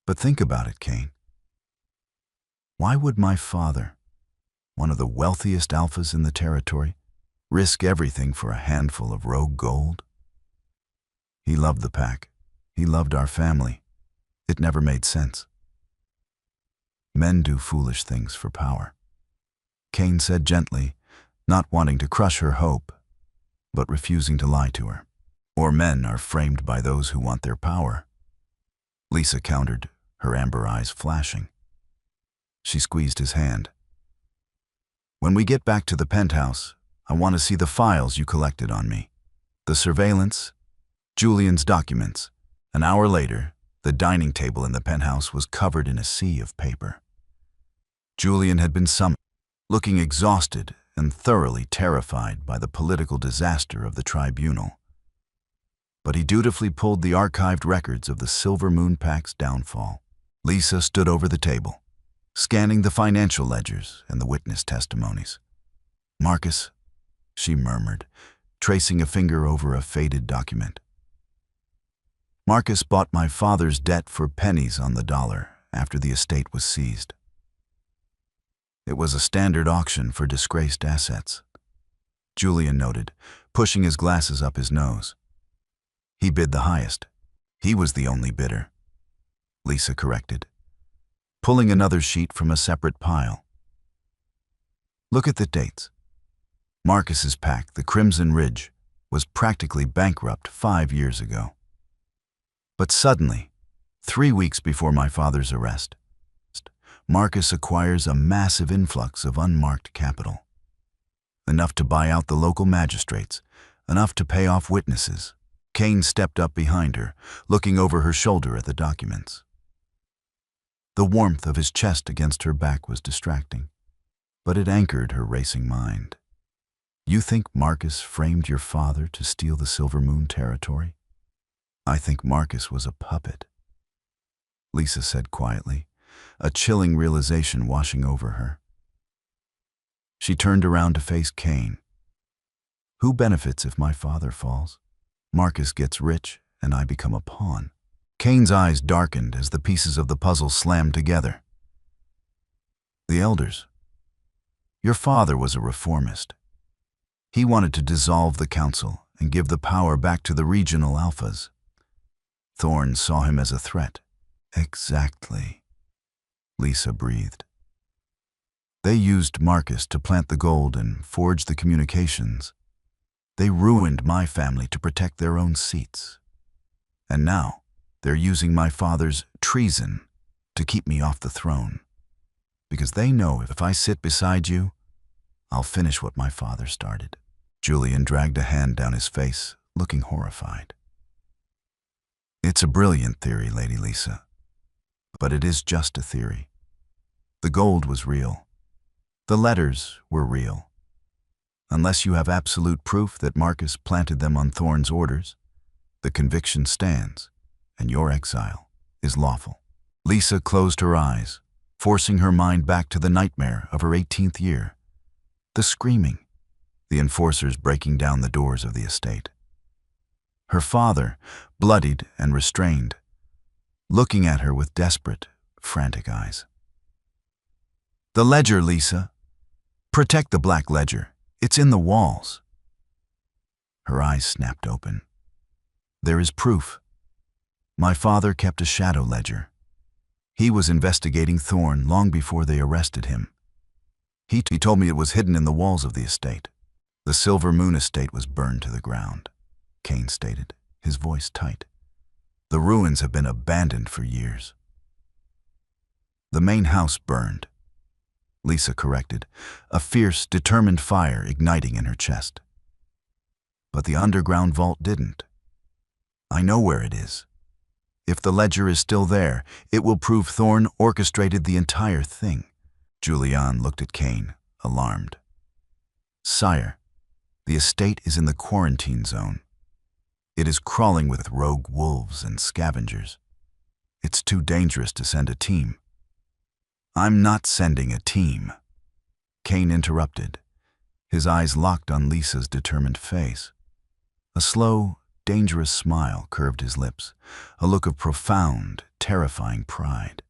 But think about it, Cain. Why would my father, one of the wealthiest alphas in the territory, risk everything for a handful of rogue gold? He loved the pack. He loved our family. It never made sense. Men do foolish things for power, Cain said gently, not wanting to crush her hope, but refusing to lie to her. Or men are framed by those who want their power, Lisa countered, her amber eyes flashing. She squeezed his hand. When we get back to the penthouse, I want to see the files you collected on me. The surveillance, Julian's documents. An hour later, the dining table in the penthouse was covered in a sea of paper. Julian had been summoned, looking exhausted and thoroughly terrified by the political disaster of the tribunal. But he dutifully pulled the archived records of the Silver Moon Pack's downfall. Lisa stood over the table, scanning the financial ledgers and the witness testimonies. Marcus, she murmured, tracing a finger over a faded document. Marcus bought my father's debt for pennies on the dollar after the estate was seized. It was a standard auction for disgraced assets, Julian noted, pushing his glasses up his nose. He bid the highest. He was the only bidder, Lisa corrected, pulling another sheet from a separate pile. Look at the dates. Marcus's pack, the Crimson Ridge, was practically bankrupt 5 years ago. But suddenly, 3 weeks before my father's arrest, Marcus acquires a massive influx of unmarked capital. Enough to buy out the local magistrates, enough to pay off witnesses. Cain stepped up behind her, looking over her shoulder at the documents. The warmth of his chest against her back was distracting, but it anchored her racing mind. You think Marcus framed your father to steal the Silver Moon territory? I think Marcus was a puppet, Lisa said quietly, a chilling realization washing over her. She turned around to face Cain. Who benefits if my father falls? Marcus gets rich and I become a pawn. Cain's eyes darkened as the pieces of the puzzle slammed together. The elders. Your father was a reformist. He wanted to dissolve the council and give the power back to the regional alphas. Thorn saw him as a threat. Exactly, Lisa breathed. They used Marcus to plant the gold and forge the communications. They ruined my family to protect their own seats. And now, they're using my father's treason to keep me off the throne. Because they know if I sit beside you, I'll finish what my father started. Julian dragged a hand down his face, looking horrified. It's a brilliant theory, Lady Lisa. But it is just a theory. The gold was real. The letters were real. Unless you have absolute proof that Marcus planted them on Thorn's orders, the conviction stands, and your exile is lawful. Lisa closed her eyes, forcing her mind back to the nightmare of her 18th year. The screaming, the enforcers breaking down the doors of the estate. Her father, bloodied and restrained, looking at her with desperate, frantic eyes. The ledger, Lisa. Protect the black ledger. It's in the walls. Her eyes snapped open. There is proof. My father kept a shadow ledger. He was investigating Thorn long before they arrested him. He told me it was hidden in the walls of the estate. The Silver Moon estate was burned to the ground, Kane stated, his voice tight. The ruins have been abandoned for years. The main house burned, Lisa corrected, a fierce, determined fire igniting in her chest. But the underground vault didn't. I know where it is. If the ledger is still there, it will prove Thorn orchestrated the entire thing. Julian looked at Kane, alarmed. Sire, the estate is in the quarantine zone. It is crawling with rogue wolves and scavengers. It's too dangerous to send a team. I'm not sending a team, Kane interrupted, his eyes locked on Lisa's determined face. A slow, dangerous smile curved his lips, a look of profound, terrifying pride.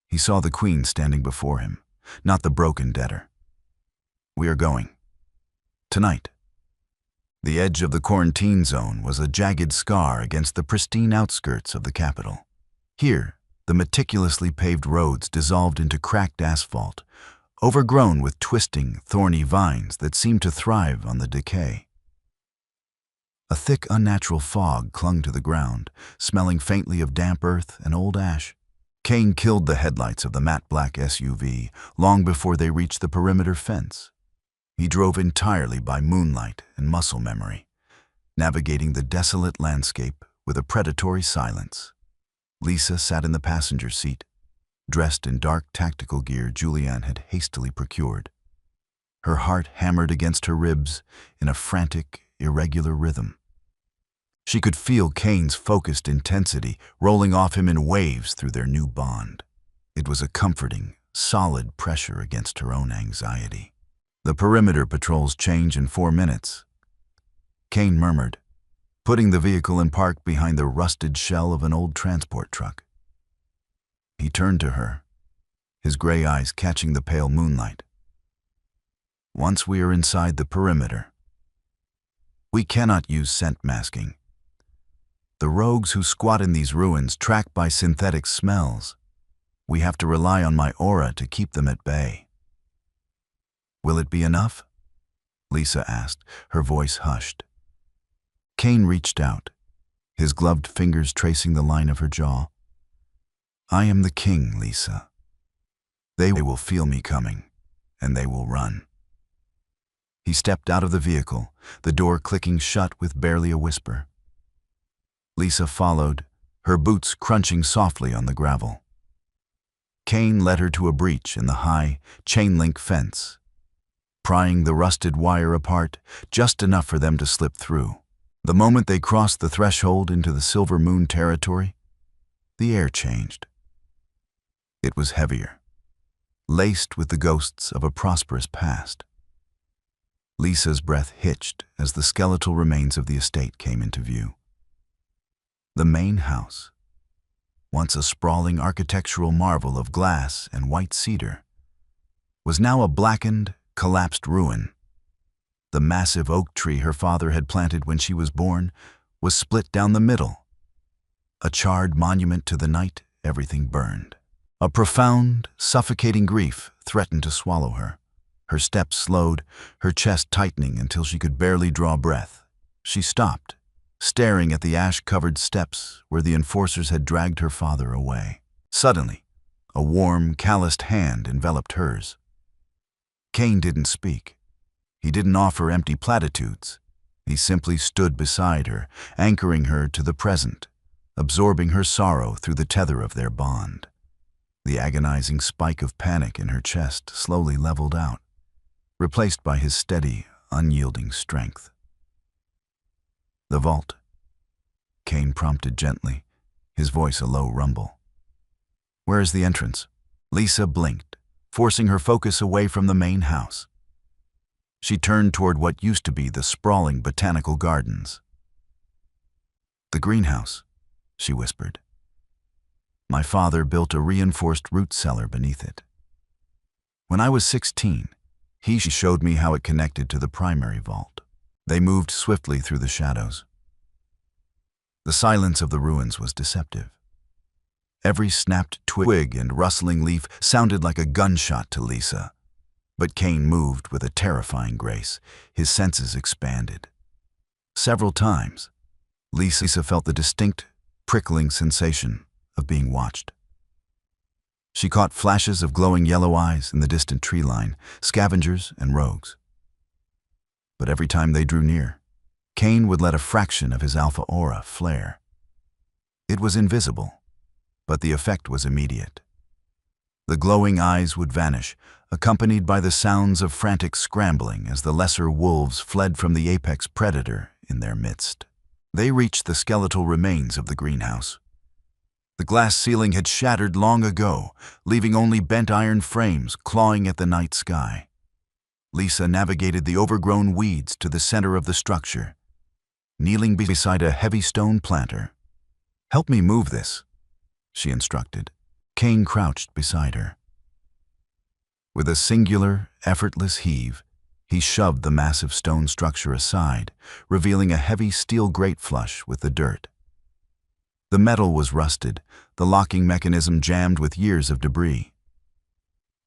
He saw the Queen standing before him, not the broken debtor. We are going. Tonight. The edge of the quarantine zone was a jagged scar against the pristine outskirts of the capital. Here, the meticulously paved roads dissolved into cracked asphalt, overgrown with twisting, thorny vines that seemed to thrive on the decay. A thick, unnatural fog clung to the ground, smelling faintly of damp earth and old ash. Kane killed the headlights of the matte black SUV long before they reached the perimeter fence. He drove entirely by moonlight and muscle memory, navigating the desolate landscape with a predatory silence. Lisa sat in the passenger seat, dressed in dark tactical gear Julian had hastily procured. Her heart hammered against her ribs in a frantic, irregular rhythm. She could feel Kane's focused intensity rolling off him in waves through their new bond. It was a comforting, solid pressure against her own anxiety. The perimeter patrols change in 4 minutes, Kane murmured, putting the vehicle in park behind the rusted shell of an old transport truck. He turned to her, his gray eyes catching the pale moonlight. Once we are inside the perimeter, we cannot use scent masking. The rogues who squat in these ruins track by synthetic smells. We have to rely on my aura to keep them at bay. Will it be enough? Lisa asked, her voice hushed. Kane reached out, his gloved fingers tracing the line of her jaw. I am the king, Lisa. They will feel me coming, and they will run. He stepped out of the vehicle, the door clicking shut with barely a whisper. Lisa followed, her boots crunching softly on the gravel. Kane led her to a breach in the high, chain-link fence, prying the rusted wire apart just enough for them to slip through. The moment they crossed the threshold into the Silver Moon territory, the air changed. It was heavier, laced with the ghosts of a prosperous past. Lisa's breath hitched as the skeletal remains of the estate came into view. The main house, once a sprawling architectural marvel of glass and white cedar, was now a blackened, collapsed ruin. The massive oak tree her father had planted when she was born was split down the middle, a charred monument to the night everything burned. A profound, suffocating grief threatened to swallow her. Her steps slowed, her chest tightening until she could barely draw breath. She stopped, staring at the ash-covered steps where the enforcers had dragged her father away. Suddenly, a warm, calloused hand enveloped hers. Cain didn't speak. He didn't offer empty platitudes. He simply stood beside her, anchoring her to the present, absorbing her sorrow through the tether of their bond. The agonizing spike of panic in her chest slowly leveled out, replaced by his steady, unyielding strength. "The vault," Cain prompted gently, his voice a low rumble. "Where is the entrance?" Lisa blinked, forcing her focus away from the main house. She turned toward what used to be the sprawling botanical gardens. "The greenhouse," she whispered. "My father built a reinforced root cellar beneath it. When I was 16, he showed me how it connected to the primary vault." They moved swiftly through the shadows. The silence of the ruins was deceptive. Every snapped twig and rustling leaf sounded like a gunshot to Lisa. But Cain moved with a terrifying grace, his senses expanded. Several times, Lisa felt the distinct, prickling sensation of being watched. She caught flashes of glowing yellow eyes in the distant tree line, scavengers and rogues. But every time they drew near, Cain would let a fraction of his alpha aura flare. It was invisible, but the effect was immediate. The glowing eyes would vanish, accompanied by the sounds of frantic scrambling as the lesser wolves fled from the apex predator in their midst. They reached the skeletal remains of the greenhouse. The glass ceiling had shattered long ago, leaving only bent iron frames clawing at the night sky. Lisa navigated the overgrown weeds to the center of the structure, kneeling beside a heavy stone planter. "Help me move this," she instructed. Cain crouched beside her. With a singular, effortless heave, he shoved the massive stone structure aside, revealing a heavy steel grate flush with the dirt. The metal was rusted, the locking mechanism jammed with years of debris.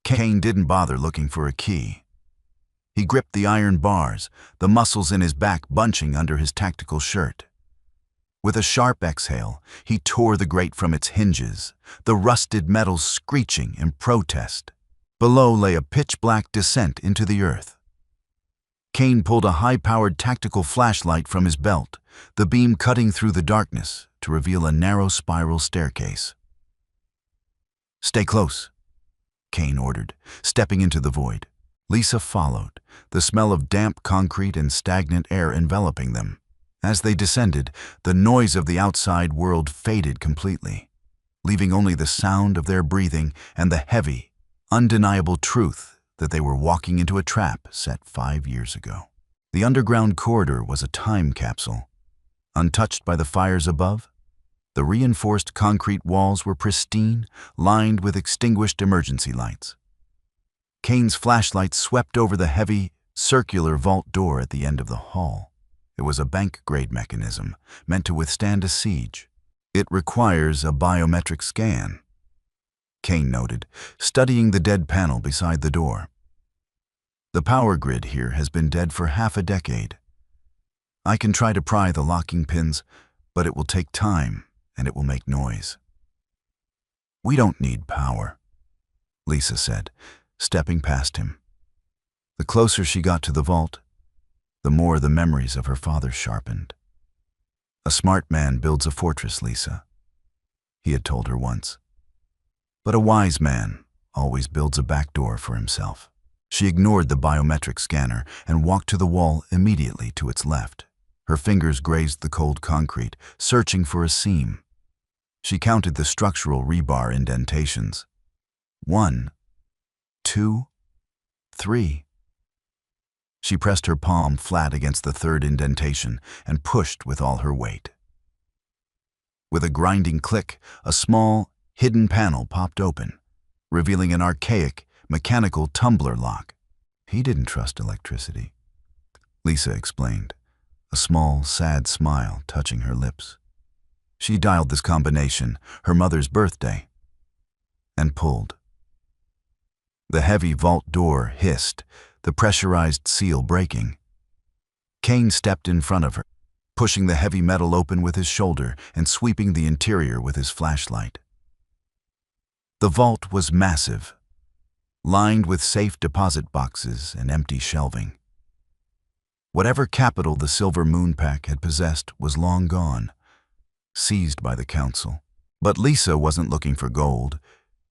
Cain didn't bother looking for a key. He gripped the iron bars, the muscles in his back bunching under his tactical shirt. With a sharp exhale, he tore the grate from its hinges, the rusted metal screeching in protest. Below lay a pitch-black descent into the earth. Cain pulled a high-powered tactical flashlight from his belt, the beam cutting through the darkness to reveal a narrow spiral staircase. "Stay close," Cain ordered, stepping into the void. Lisa followed, the smell of damp concrete and stagnant air enveloping them. As they descended, the noise of the outside world faded completely, leaving only the sound of their breathing and the heavy, undeniable truth that they were walking into a trap set 5 years ago. The underground corridor was a time capsule. Untouched by the fires above, the reinforced concrete walls were pristine, lined with extinguished emergency lights. Cain's flashlight swept over the heavy, circular vault door at the end of the hall. It was a bank-grade mechanism, meant to withstand a siege. "It requires a biometric scan," Cain noted, studying the dead panel beside the door. "The power grid here has been dead for half a decade. I can try to pry the locking pins, but it will take time and it will make noise." "We don't need power," Lisa said, stepping past him. The closer she got to the vault, the more the memories of her father sharpened. "A smart man builds a fortress, Lisa," he had told her once. "But a wise man always builds a back door for himself." She ignored the biometric scanner and walked to the wall immediately to its left. Her fingers grazed the cold concrete, searching for a seam. She counted the structural rebar indentations. 1, 2, 3. She pressed her palm flat against the third indentation and pushed with all her weight. With a grinding click, a small, hidden panel popped open, revealing an archaic, mechanical tumbler lock. "He didn't trust electricity," Lisa explained, a small, sad smile touching her lips. She dialed this combination, her mother's birthday, and pulled. The heavy vault door hissed, the pressurized seal breaking. Kane stepped in front of her, pushing the heavy metal open with his shoulder and sweeping the interior with his flashlight. The vault was massive, lined with safe deposit boxes and empty shelving. Whatever capital the Silver Moon Pack had possessed was long gone, seized by the council. But Lisa wasn't looking for gold.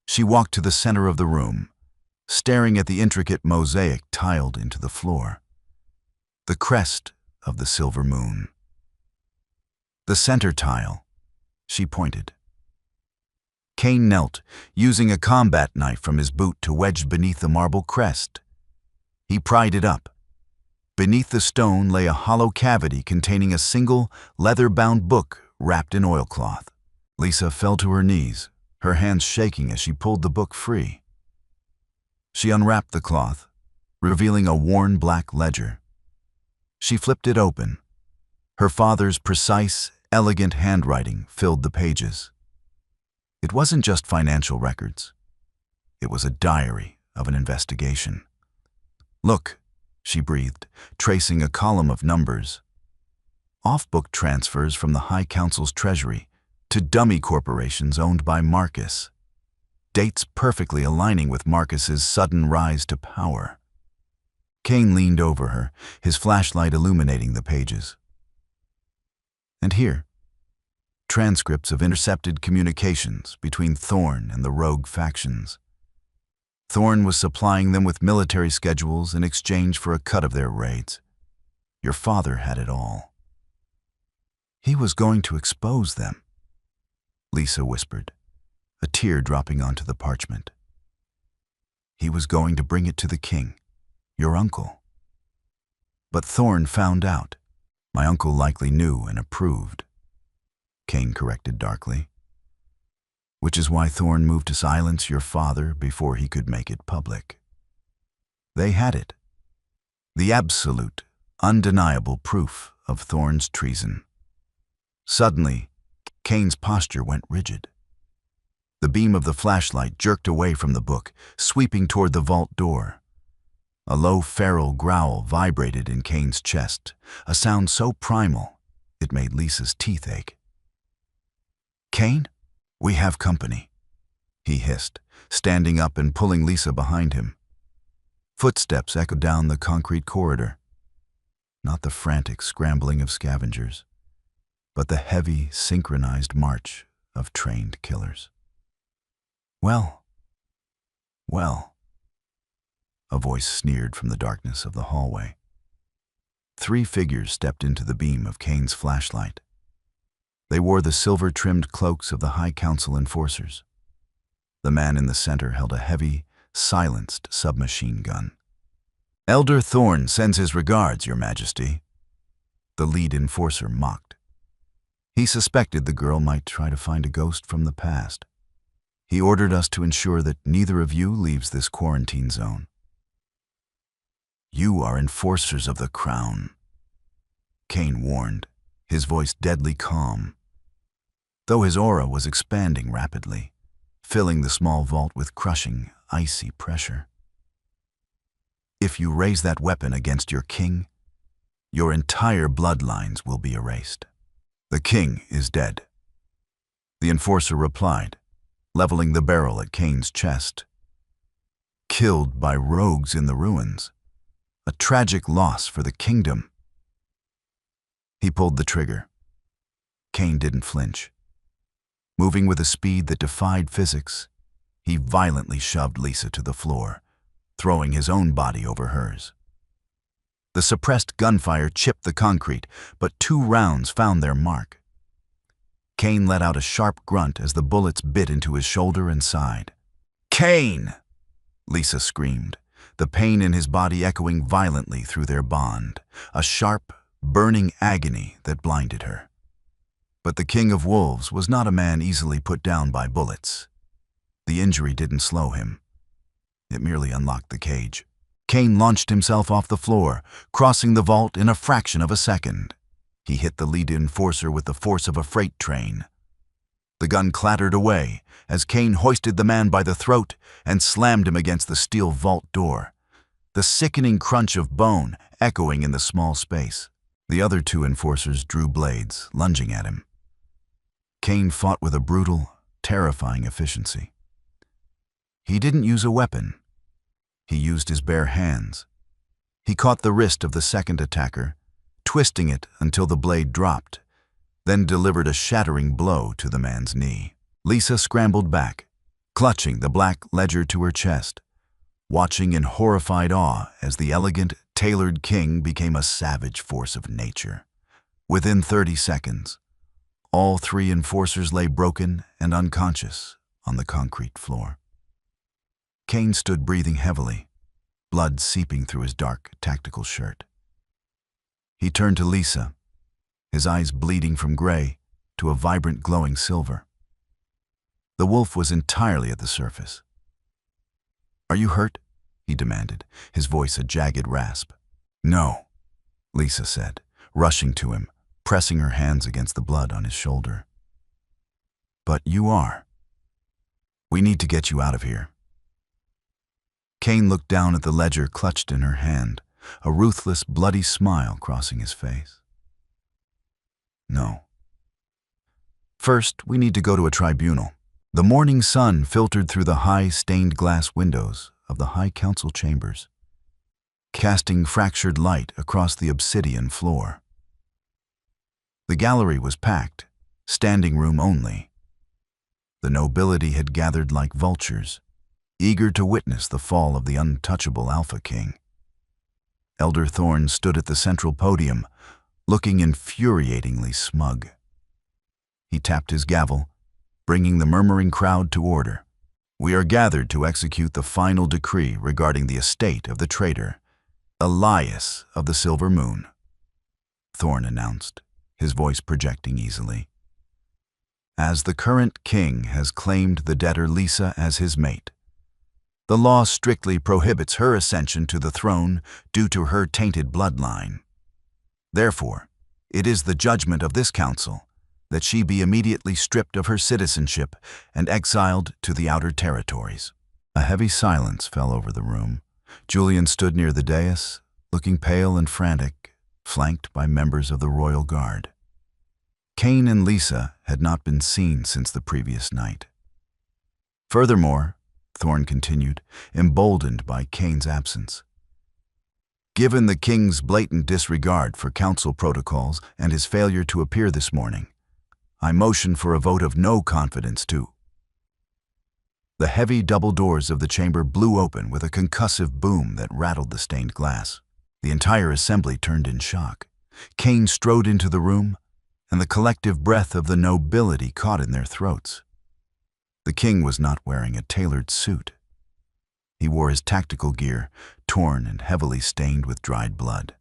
She walked to the center of the room, staring at the intricate mosaic tiled into the floor. The crest of the silver moon. The center tile, she pointed. Kane knelt, using a combat knife from his boot to wedge beneath the marble crest. He pried it up. Beneath the stone lay a hollow cavity containing a single, leather-bound book wrapped in oilcloth. Lisa fell to her knees, her hands shaking as she pulled the book free. She unwrapped the cloth, revealing a worn black ledger. She flipped it open. Her father's precise, elegant handwriting filled the pages. It wasn't just financial records. It was a diary of an investigation. "Look," she breathed, tracing a column of numbers. Off-book transfers from the High Council's treasury to dummy corporations owned by Marcus. Dates perfectly aligning with Marcus's sudden rise to power. Kane leaned over her, his flashlight illuminating the pages. And here, transcripts of intercepted communications between Thorn and the rogue factions. Thorn was supplying them with military schedules in exchange for a cut of their raids. Your father had it all. He was going to expose them, Lisa whispered, a tear dropping onto the parchment. He was going to bring it to the king, your uncle. But Thorn found out. My uncle likely knew and approved, Kane corrected darkly. Which is why Thorn moved to silence your father before he could make it public. They had it. The absolute, undeniable proof of Thorn's treason. Suddenly, Kane's posture went rigid. The beam of the flashlight jerked away from the book, sweeping toward the vault door. A low feral growl vibrated in Kane's chest, a sound so primal it made Lisa's teeth ache. "Kane, we have company," he hissed, standing up and pulling Lisa behind him. Footsteps echoed down the concrete corridor. Not the frantic scrambling of scavengers, but the heavy, synchronized march of trained killers. Well, a voice sneered from the darkness of the hallway. 3 figures stepped into the beam of Kane's flashlight. They wore the silver-trimmed cloaks of the High Council enforcers. The man in the center held a heavy, silenced submachine gun. "Elder Thorn sends his regards, Your Majesty," the lead enforcer mocked. He suspected the girl might try to find a ghost from the past. He ordered us to ensure that neither of you leaves this quarantine zone. "You are enforcers of the crown," Kane warned, his voice deadly calm, though his aura was expanding rapidly, filling the small vault with crushing, icy pressure. "If you raise that weapon against your king, your entire bloodlines will be erased. The king is dead," the enforcer replied, leveling the barrel at Kane's chest. "Killed by rogues in the ruins. A tragic loss for the kingdom." He pulled the trigger. Kane didn't flinch. Moving with a speed that defied physics, he violently shoved Lisa to the floor, throwing his own body over hers. The suppressed gunfire chipped the concrete, but 2 rounds found their mark. Kane let out a sharp grunt as the bullets bit into his shoulder and side. "Kane!" Lisa screamed, the pain in his body echoing violently through their bond, a sharp, burning agony that blinded her. But the King of Wolves was not a man easily put down by bullets. The injury didn't slow him. It merely unlocked the cage. Kane launched himself off the floor, crossing the vault in a fraction of a second. He hit the lead enforcer with the force of a freight train, The gun clattered away as Kane hoisted the man by the throat and slammed him against the steel vault door, the sickening crunch of bone echoing in the small space. The other two enforcers drew blades, lunging at him. Kane fought with a brutal, terrifying efficiency. He didn't use a weapon. He used his bare hands. He caught the wrist of the second attacker, twisting it until the blade dropped, then delivered a shattering blow to the man's knee. Lisa scrambled back, clutching the black ledger to her chest, watching in horrified awe as the elegant, tailored king became a savage force of nature. Within 30 seconds, all three enforcers lay broken and unconscious on the concrete floor. Kane stood breathing heavily, blood seeping through his dark, tactical shirt. He turned to Lisa, his eyes bleeding from gray to a vibrant, glowing silver. The wolf was entirely at the surface. "Are you hurt?" he demanded, his voice a jagged rasp. "No," Lisa said, rushing to him, pressing her hands against the blood on his shoulder. "But you are. We need to get you out of here." Kane looked down at the ledger clutched in her hand, a ruthless, bloody smile crossing his face. "No. First, we need to go to a tribunal." The morning sun filtered through the high, stained-glass windows of the High Council chambers, casting fractured light across the obsidian floor. The gallery was packed, standing room only. The nobility had gathered like vultures, eager to witness the fall of the untouchable Alpha King. Elder Thorn stood at the central podium, looking infuriatingly smug. He tapped his gavel, bringing the murmuring crowd to order. "We are gathered to execute the final decree regarding the estate of the traitor, Elias of the Silver Moon," Thorn announced, his voice projecting easily. "As the current king has claimed the debtor Lisa as his mate, the law strictly prohibits her ascension to the throne due to her tainted bloodline. Therefore, it is the judgment of this council that she be immediately stripped of her citizenship and exiled to the outer territories." A heavy silence fell over the room. Julian stood near the dais, looking pale and frantic, flanked by members of the royal guard. Kane and Lisa had not been seen since the previous night. Furthermore, Thorn continued, emboldened by Kane's absence, given the king's blatant disregard for council protocols and his failure to appear this morning, I motion for a vote of no confidence too. The heavy double doors of the chamber blew open with a concussive boom that rattled the stained glass. The entire assembly turned in shock. Kane strode into the room, and the collective breath of the nobility caught in their throats. The king was not wearing a tailored suit. He wore his tactical gear, torn and heavily stained with dried blood.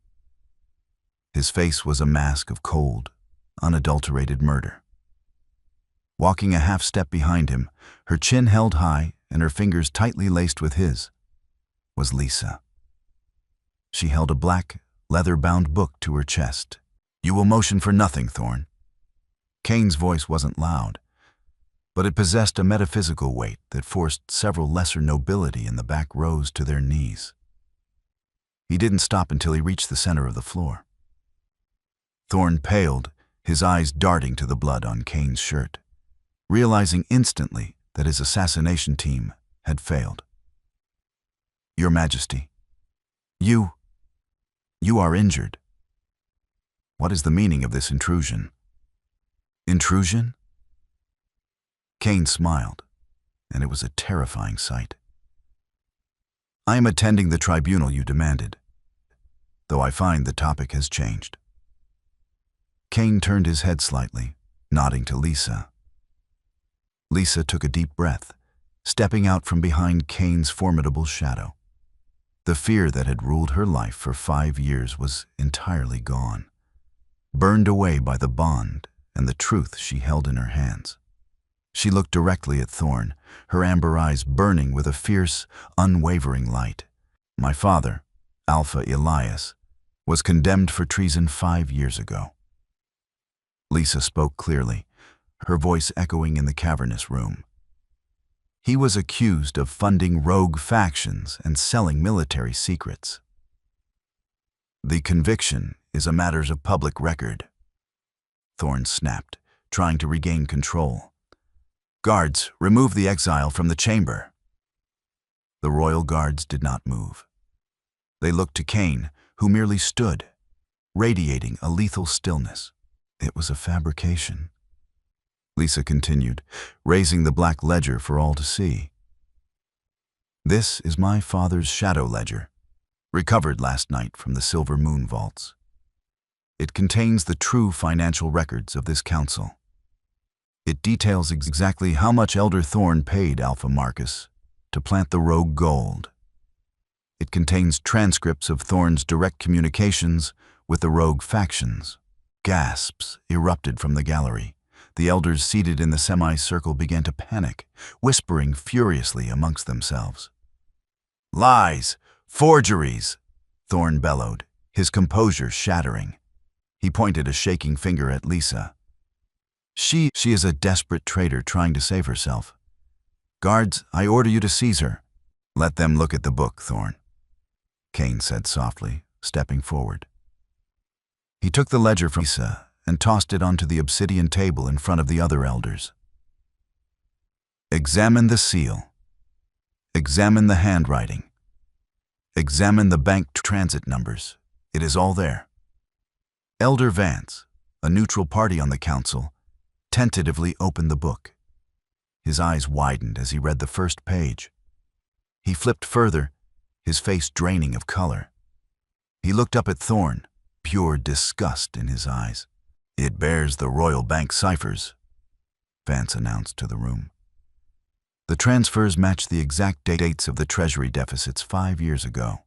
His face was a mask of cold, unadulterated murder. Walking a half step behind him, her chin held high and her fingers tightly laced with his, was Lisa. She held a black, leather-bound book to her chest. "You will motion for nothing, Thorn." Kane's voice wasn't loud, but it possessed a metaphysical weight that forced several lesser nobility in the back rows to their knees. He didn't stop until he reached the center of the floor. Thorn paled, his eyes darting to the blood on Kane's shirt, realizing instantly that his assassination team had failed. "Your Majesty, you are injured. What is the meaning of this intrusion?" "Intrusion?" Kane smiled, and it was a terrifying sight. "I am attending the tribunal you demanded, though I find the topic has changed." Kane turned his head slightly, nodding to Lisa. Lisa took a deep breath, stepping out from behind Kane's formidable shadow. The fear that had ruled her life for 5 years was entirely gone, burned away by the bond and the truth she held in her hands. She looked directly at Thorn, her amber eyes burning with a fierce, unwavering light. "My father, Alpha Elias, was condemned for treason 5 years ago." Lisa spoke clearly, her voice echoing in the cavernous room. He was accused of funding rogue factions and selling military secrets. The conviction is a matter of public record. Thorn snapped, trying to regain control. Guards, remove the exile from the chamber. The royal guards did not move. They looked to Cain, who merely stood, radiating a lethal stillness. It was a fabrication. Lisa continued, raising the black ledger for all to see. This is my father's shadow ledger, recovered last night from the Silver Moon vaults. It contains the true financial records of this council. It details exactly how much Elder Thorn paid Alpha Marcus to plant the rogue gold. It contains transcripts of Thorn's direct communications with the rogue factions. Gasps erupted from the gallery. The elders seated in the semicircle began to panic, whispering furiously amongst themselves. "Lies! Forgeries!" Thorn bellowed, his composure shattering. He pointed a shaking finger at Lisa. She is a desperate traitor trying to save herself. Guards, I order you to seize her. Let them look at the book, Thorn, Cain said softly, stepping forward. He took the ledger from Lisa and tossed it onto the obsidian table in front of the other elders. Examine the seal. Examine the handwriting. Examine the bank transit numbers. It is all there. Elder Vance, a neutral party on the council, tentatively opened the book. His eyes widened as he read the first page. He flipped further, his face draining of color. He looked up at Thorn, pure disgust in his eyes. It bears the Royal Bank ciphers, Vance announced to the room. The transfers match the exact dates of the Treasury deficits 5 years ago.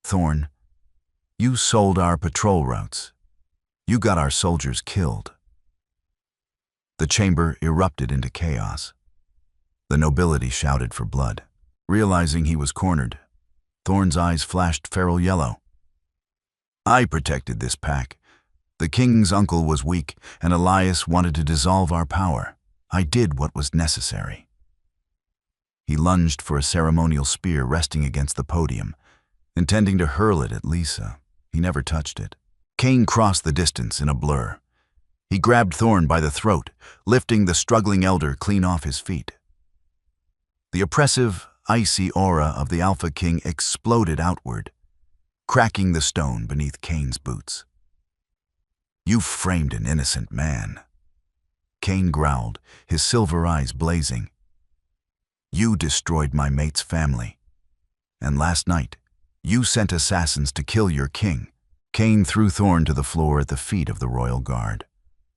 Thorn, you sold our patrol routes. You got our soldiers killed. The chamber erupted into chaos. The nobility shouted for blood. Realizing he was cornered, Thorn's eyes flashed feral yellow. I protected this pack. The king's uncle was weak, and Elias wanted to dissolve our power. I did what was necessary. He lunged for a ceremonial spear resting against the podium, intending to hurl it at Lisa. He never touched it. Cain crossed the distance in a blur. He grabbed Thorn by the throat, lifting the struggling elder clean off his feet. The oppressive, icy aura of the Alpha King exploded outward, cracking the stone beneath Cain's boots. You framed an innocent man, Cain growled, his silver eyes blazing. You destroyed my mate's family. And last night, you sent assassins to kill your king. Cain threw Thorn to the floor at the feet of the royal guard.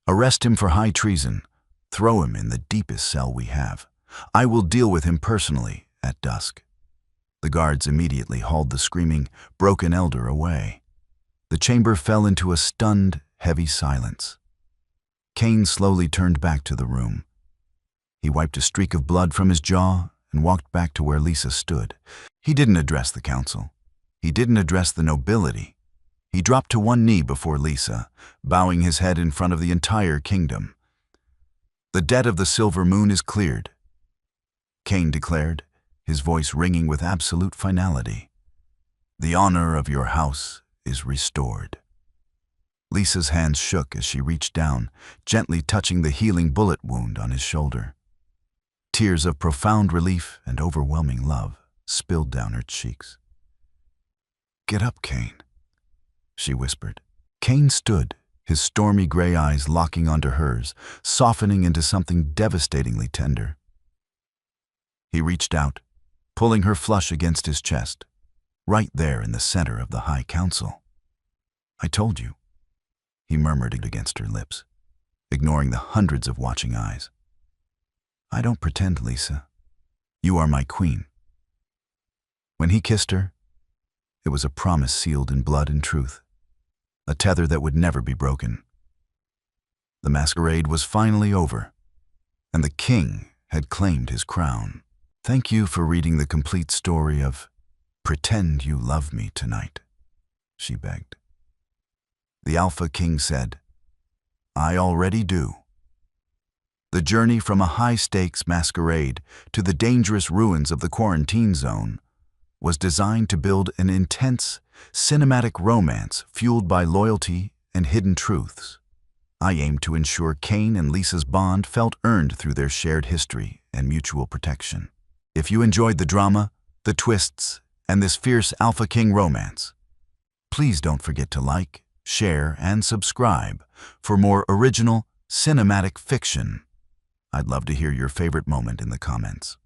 Arrest him for high treason. Throw him in the deepest cell we have. I will deal with him personally at dusk. The guards immediately hauled the screaming, broken elder away. The chamber fell into a stunned, heavy silence. Cain slowly turned back to the room. He wiped a streak of blood from his jaw and walked back to where Lisa stood. He didn't address the council. He didn't address the nobility. He dropped to one knee before Lisa, bowing his head in front of the entire kingdom. The debt of the Silver Moon is cleared, Cain declared, his voice ringing with absolute finality. The honor of your house is restored. Lisa's hands shook as she reached down, gently touching the healing bullet wound on his shoulder. Tears of profound relief and overwhelming love spilled down her cheeks. Get up, Cain, she whispered. Cain stood, his stormy gray eyes locking onto hers, softening into something devastatingly tender. He reached out, pulling her flush against his chest, right there in the center of the High Council. I told you, he murmured against her lips, ignoring the hundreds of watching eyes. I don't pretend, Lisa. You are my queen. When he kissed her, it was a promise sealed in blood and truth, a tether that would never be broken. The masquerade was finally over, and the king had claimed his crown. Thank you for reading the complete story of Pretend You Love Me tonight, she begged. The Alpha King said, I already do. The journey from a high-stakes masquerade to the dangerous ruins of the quarantine zone was designed to build an intense, cinematic romance fueled by loyalty and hidden truths. I aimed to ensure Kane and Lisa's bond felt earned through their shared history and mutual protection. If you enjoyed the drama, the twists, and this fierce Alpha King romance, please don't forget to like, share, and subscribe for more original, cinematic fiction. I'd love to hear your favorite moment in the comments.